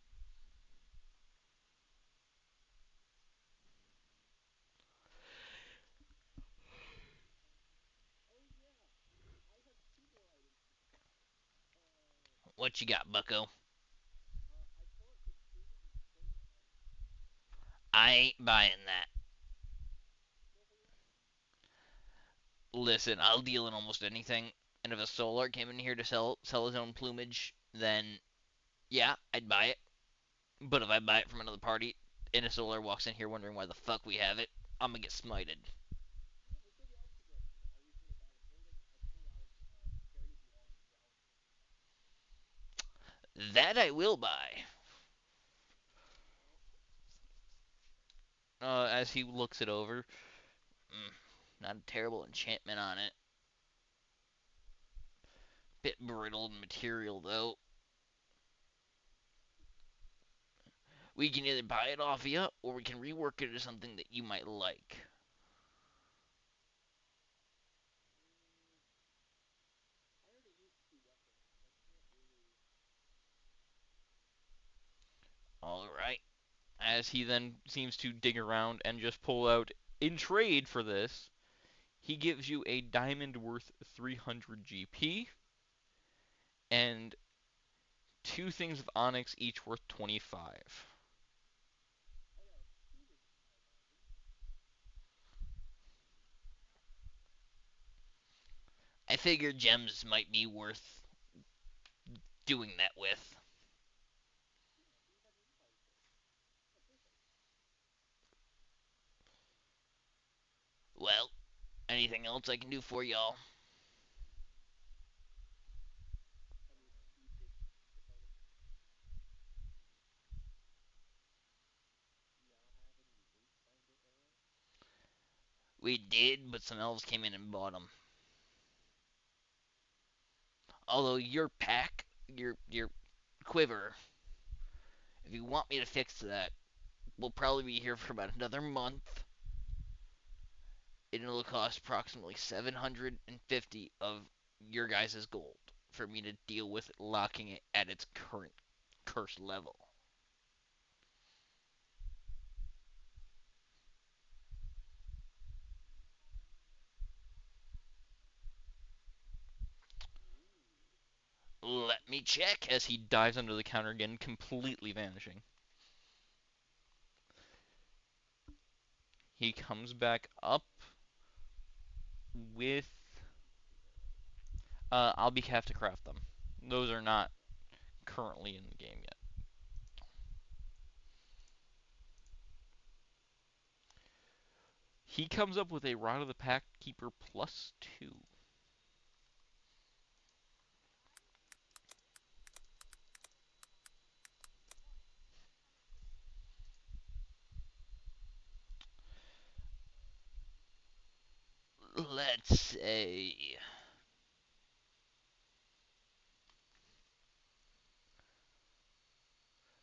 What you got, Bucko? I ain't buying that. Listen, I'll deal in almost anything. And if a solar came in here to sell his own plumage, then yeah, I'd buy it. But if I buy it from another party and a solar walks in here wondering why the fuck we have it, I'm gonna get smited. That I will buy. As he looks it over, not a terrible enchantment on it. Bit brittle material though. We can either buy it off you, or we can rework it into something that you might like. Alright. As he then seems to dig around and just pull out, in trade for this, he gives you a diamond worth 300 GP and two things of onyx, each worth 25. I figured gems might be worth doing that with. Well, anything else I can do for y'all? We did, but some elves came in and bought them. Although your pack, your quiver, if you want me to fix that, we'll probably be here for about another month. It'll cost approximately 750 of your guys' gold for me to deal with locking it at its current curse level. Let me check as he dives under the counter again, completely vanishing. He comes back up with. I'll be have to craft them. Those are not currently in the game yet. He comes up with a Rod of the Pack Keeper +2. Let's say.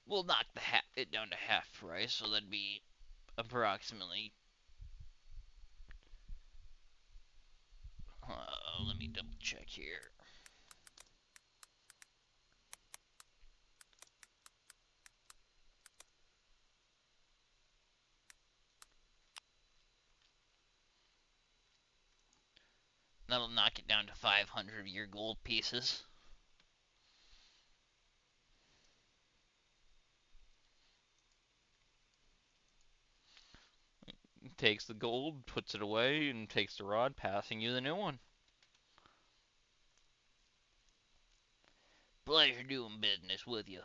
We'll knock it down to half price, so that'd be approximately. Let me double check here. That'll knock it down to 500 of your gold pieces. Takes the gold, puts it away, and takes the rod, passing you the new one. Pleasure doing business with you.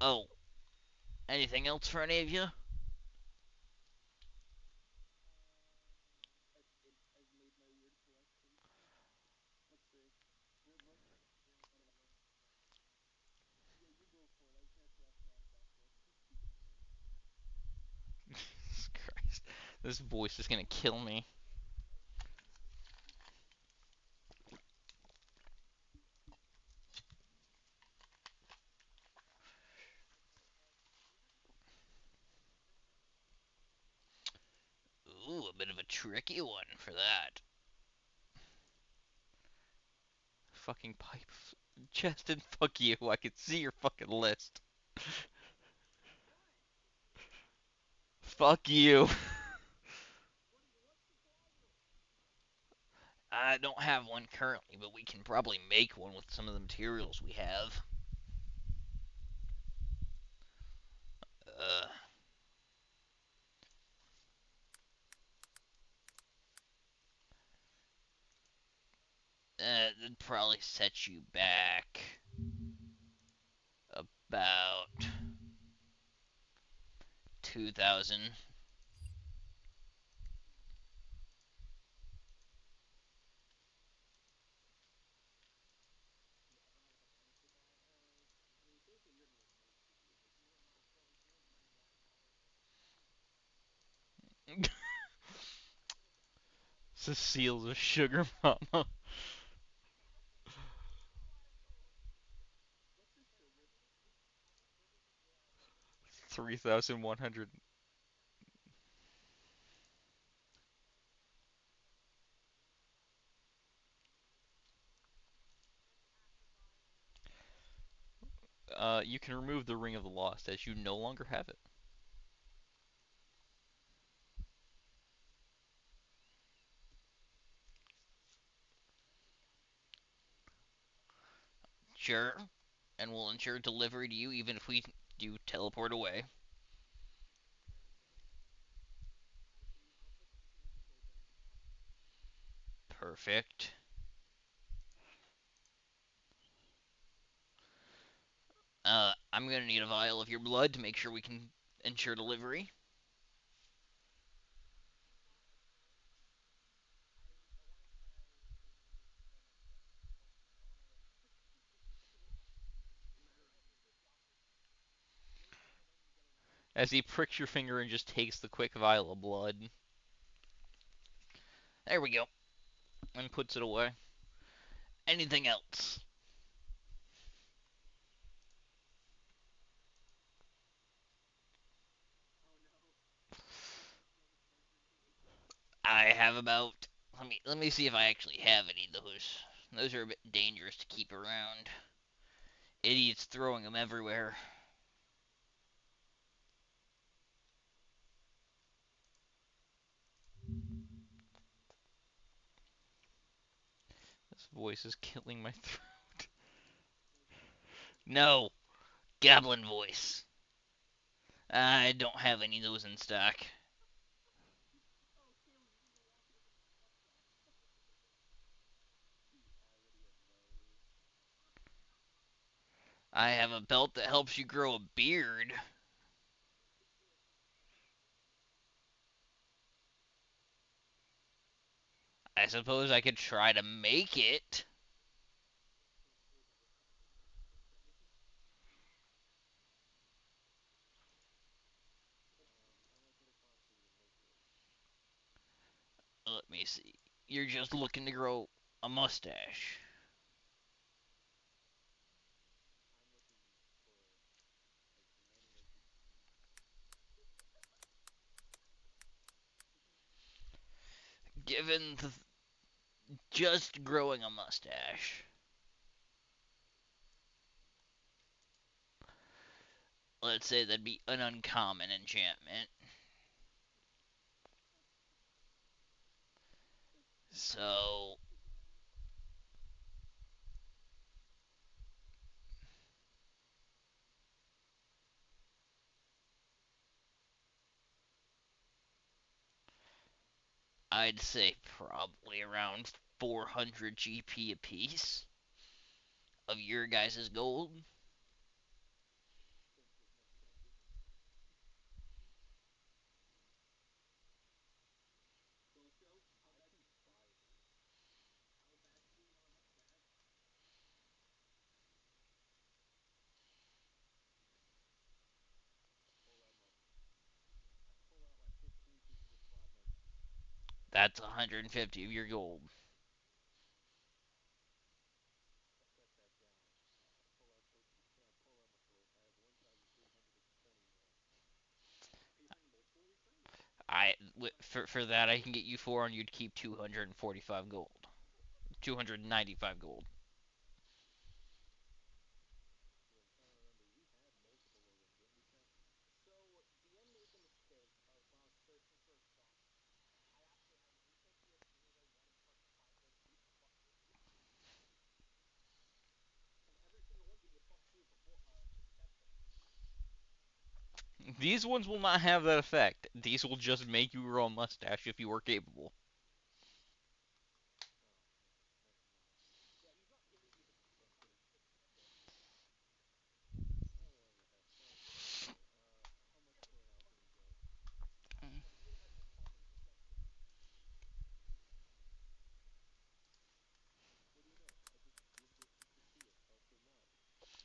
Oh, anything else for any of you? Jesus Christ. This voice is gonna kill me. Ooh, a bit of a tricky one for that. Fucking pipe. Cheston, fuck you. I can see your fucking list. Fuck you. I don't have one currently, but we can probably make one with some of the materials we have. Uh, that'd probably set you back about 2,000. Cecile's a sugar mama. 3,100. You can remove the Ring of the Lost as you no longer have it. Sure. And we'll ensure delivery to you even if we do teleport away. Perfect. I'm gonna need a vial of your blood to make sure we can ensure delivery. As he pricks your finger and just takes the quick vial of blood. There we go. And puts it away. Anything else? I have about. Let me see if I actually have any of those. Those are a bit dangerous to keep around. Idiots throwing them everywhere. This voice is killing my throat. No, goblin voice. I don't have any of those in stock. I have a belt that helps you grow a beard. I suppose I could try to make it. Let me see. You're just looking to grow a mustache. Given just growing a mustache, let's say that'd be an uncommon enchantment. So I'd say probably around 400 GP apiece of your guys' gold. That's 150 of your gold. For that I can get you four, and you'd keep 245 gold, 295 gold. These ones will not have that effect. These will just make you grow a mustache if you are capable.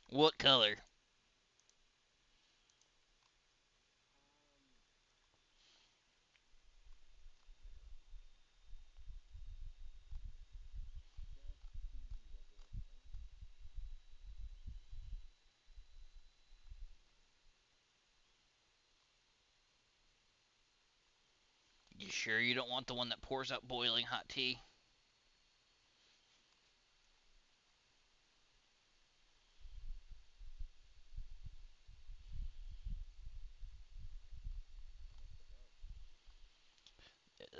What color? You sure you don't want the one that pours out boiling hot tea?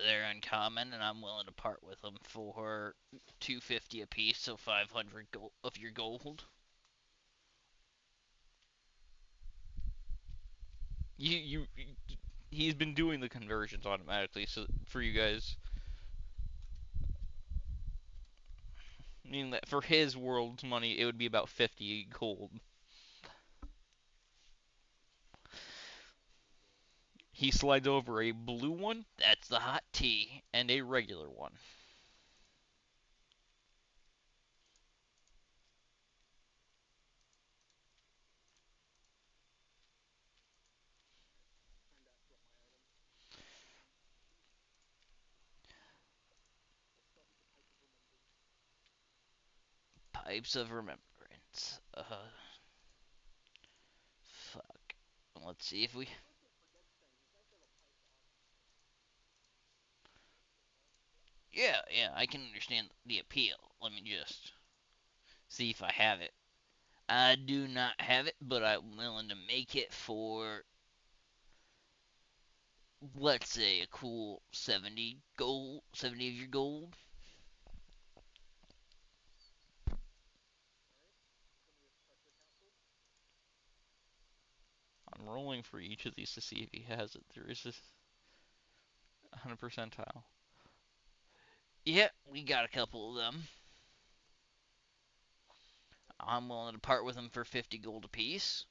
They're uncommon, and I'm willing to part with them for 250 a piece, so 500 of your gold. You he's been doing the conversions automatically, so for you guys, meaning that for his world's money, it would be about 50 gold. He slides over a blue one, that's the hot tea, and a regular one. Pipes of Remembrance. Fuck. Let's see if we. Yeah, yeah, I can understand the appeal. Let me just see if I have it. I do not have it, but I'm willing to make it for, let's say, a cool 70 gold, 70 of your gold. I'm rolling for each of these to see if he has it. There is this 100 percentile. Yep, we got a couple of them. I'm willing to part with them for 50 gold apiece.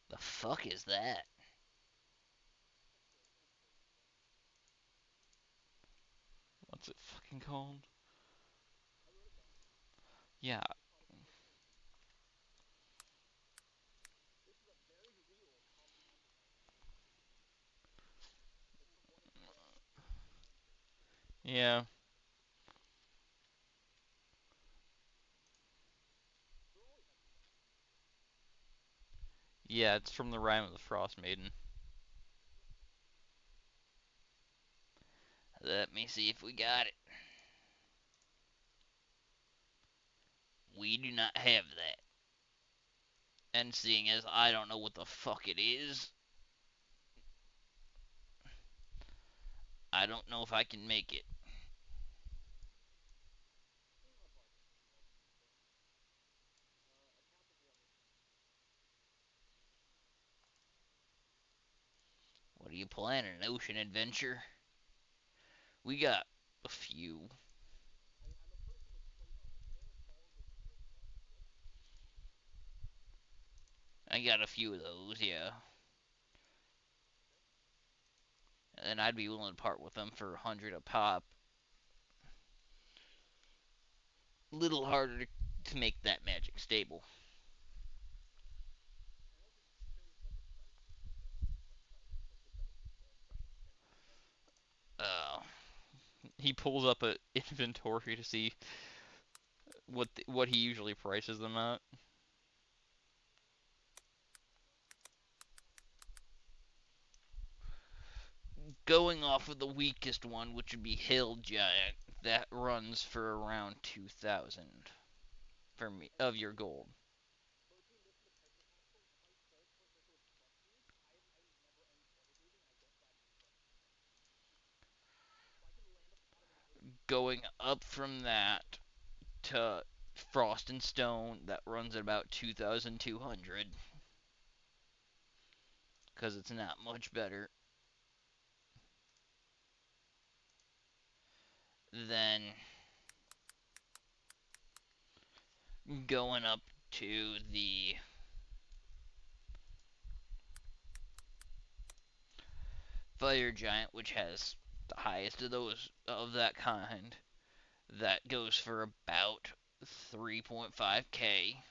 The fuck is that? What's it fucking called? Yeah, yeah, yeah. It's from the Rime of the Frost Maiden. Let me see if we got it. We do not have that. And seeing as I don't know what the fuck it is, I don't know if I can make it. What are you planning? An ocean adventure? We got a few. I got a few of those, yeah. And I'd be willing to part with them for 100 a pop. Little harder to make that magic stable. Uh, he pulls up a inventory to see what he usually prices them at. Going off of the weakest one, which would be Hill Giant, that runs for around 2,000 for me of your gold. Going up from that to Frost and Stone, that runs at about 2,200 because it's not much better. Then going up to the Fire Giant, which has the highest of those of that kind, that goes for about 3.5k.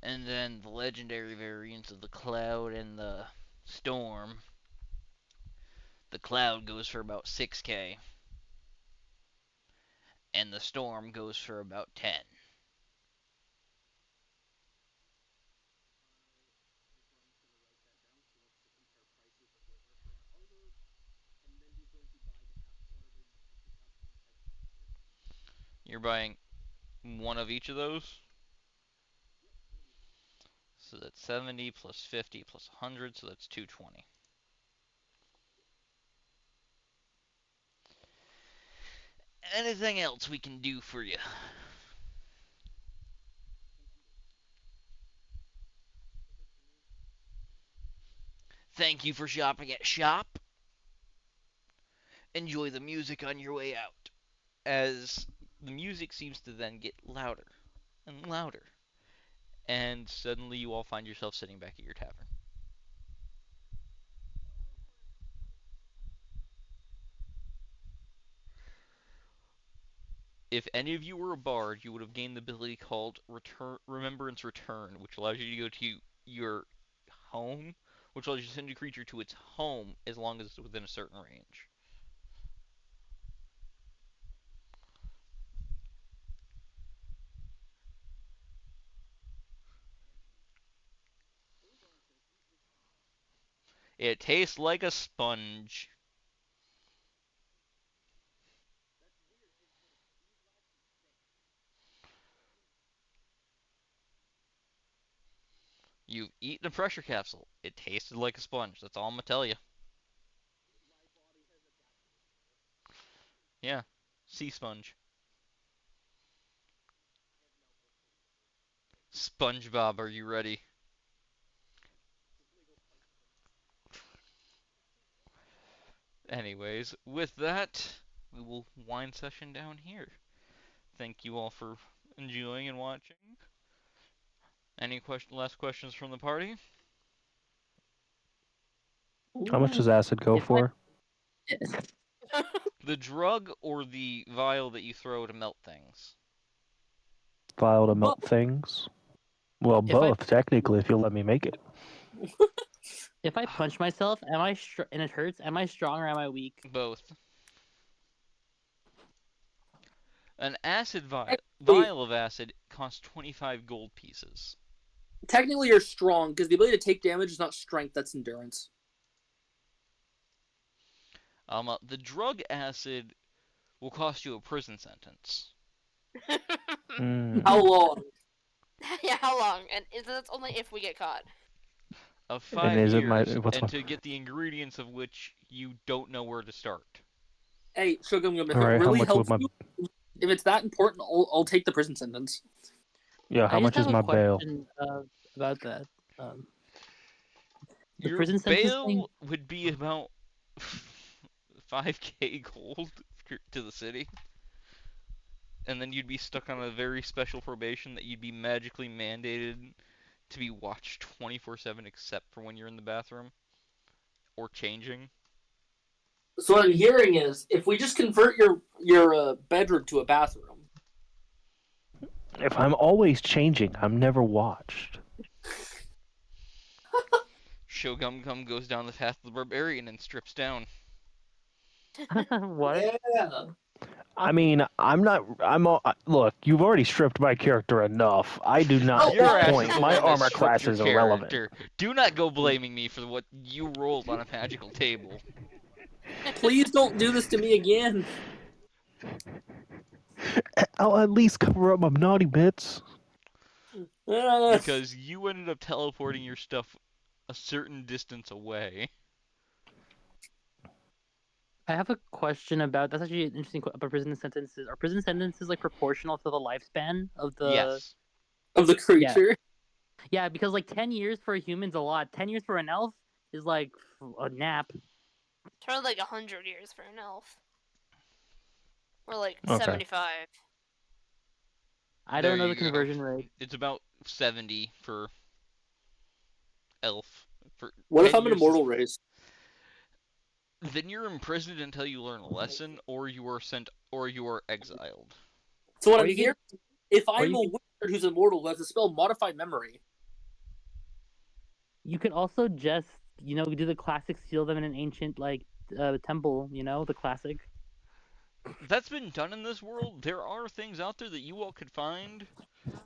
And then the legendary variants of the Cloud and the Storm. The Cloud goes for about 6k, and the Storm goes for about 10. You're buying one of each of those. So that's 70 plus 50 plus 100, so that's 220. Anything else we can do for you? Thank you for shopping at Shop. Enjoy the music on your way out, as the music seems to then get louder and louder, and suddenly you all find yourself sitting back at your tavern. If any of you were a bard, you would have gained the ability called Remembrance Return, which allows you to go to your home, which allows you to send a creature to its home as long as it's within a certain range. It tastes like a sponge. You've eaten a pressure capsule. It tasted like a sponge. That's all I'm gonna tell you. Yeah, sea sponge. SpongeBob, are you ready? Anyways, with that, we will wind session down here. Thank you all for enjoying and watching. Any last questions from the party? How much does acid go If I- for? The drug or the vial that you throw to melt things? Vial to melt things? Well, If I both, technically, if you'll let me make it. if I punch myself, and it hurts? Am I strong or am I weak? Both. An acid Technically, vial of acid costs 25 gold pieces. technically you're strong because the ability to take damage is not strength; that's endurance. The drug acid will cost you a prison sentence. How long? Yeah, how long? And that's only if we get caught. Of And 5 is it my years, what's and my? to get the ingredients of which you don't know where to start. Hey, Shogum, if All it right, how really much would helps my? you, if it's that important, I'll take the prison sentence. Yeah, how I just much is have a my bail? question about that. The Your prison sentence thing. bail would be about 5k gold to the city. And then you'd be stuck on a very special probation that you'd be magically mandated to be watched 24/7 except for when you're in the bathroom or changing. So what I'm hearing is, if we just convert your bedroom to a bathroom, If I'm always changing, I'm never watched. Shogum Gum goes down the path of the barbarian and strips down. What? yeah. I mean, I'm not. Look, you've already stripped my character enough. I do not Oh, at Your this oh, ass is point. the My one that armor stripped class your is irrelevant. character. Do not go blaming me for what you rolled on a magical table. Please don't do this to me again. I'll at least cover up my naughty bits. Because you ended up teleporting your stuff a certain distance away. I have a question about that's actually an interesting about prison sentences. Are prison sentences like proportional to the lifespan of the? Yes. Of the creature. Yeah, because like 10 years for a human's a lot. 10 years for an elf is like a nap. Turn like 100 years for an elf. Or like Okay. 75. I There don't know you the go. conversion rate. It's about 70 for elf. For What if 10 I'm an years immortal race? Then you're imprisoned until you learn a lesson, or you are sent, or you are exiled. So what Or I'm you can, hearing, if or I'm you a can, wizard who's immortal who has a spell modified memory, you could also just do the classic seal them in an ancient temple. The classic. That's been done in this world. There are things out there that you all could find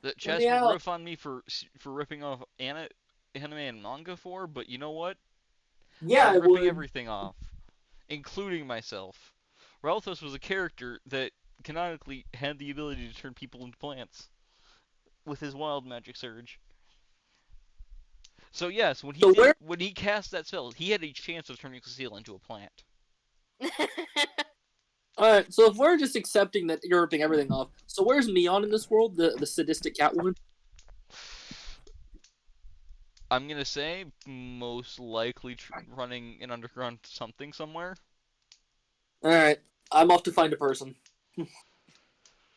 that let Chess me would out. riff on me for ripping off anime and manga for, but you know what? Yeah, I I'm ripping would. everything off, including myself. Ralthos was a character that canonically had the ability to turn people into plants with his wild magic surge. So yes, So where? when he cast that spell, he had a chance of turning Cecile into a plant. Alright, so if we're just accepting that you're ripping everything off, so where's Neon in this world, the sadistic Catwoman? I'm gonna say most likely running an underground something somewhere. Alright, I'm off to find a person.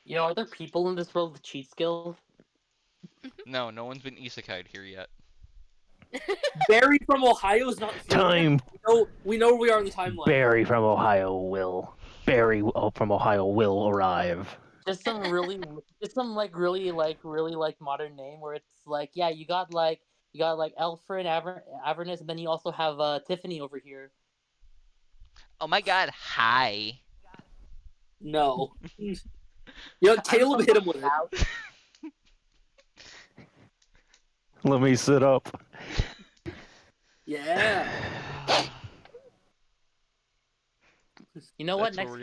Yo, are there people in this world with cheat skills? No, no one's been isekai'd here yet. Barry from Ohio is not here. Time. We know where we are in the timeline. Barry from Ohio will. Barry from Ohio will arrive. Just some really modern name where it's like, yeah, you got Alfred, Avernus, and then you also have Tiffany over here. Oh my god, hi. No. Caleb hit him with it. Let me sit up. Yeah. You know what? That's where Next we're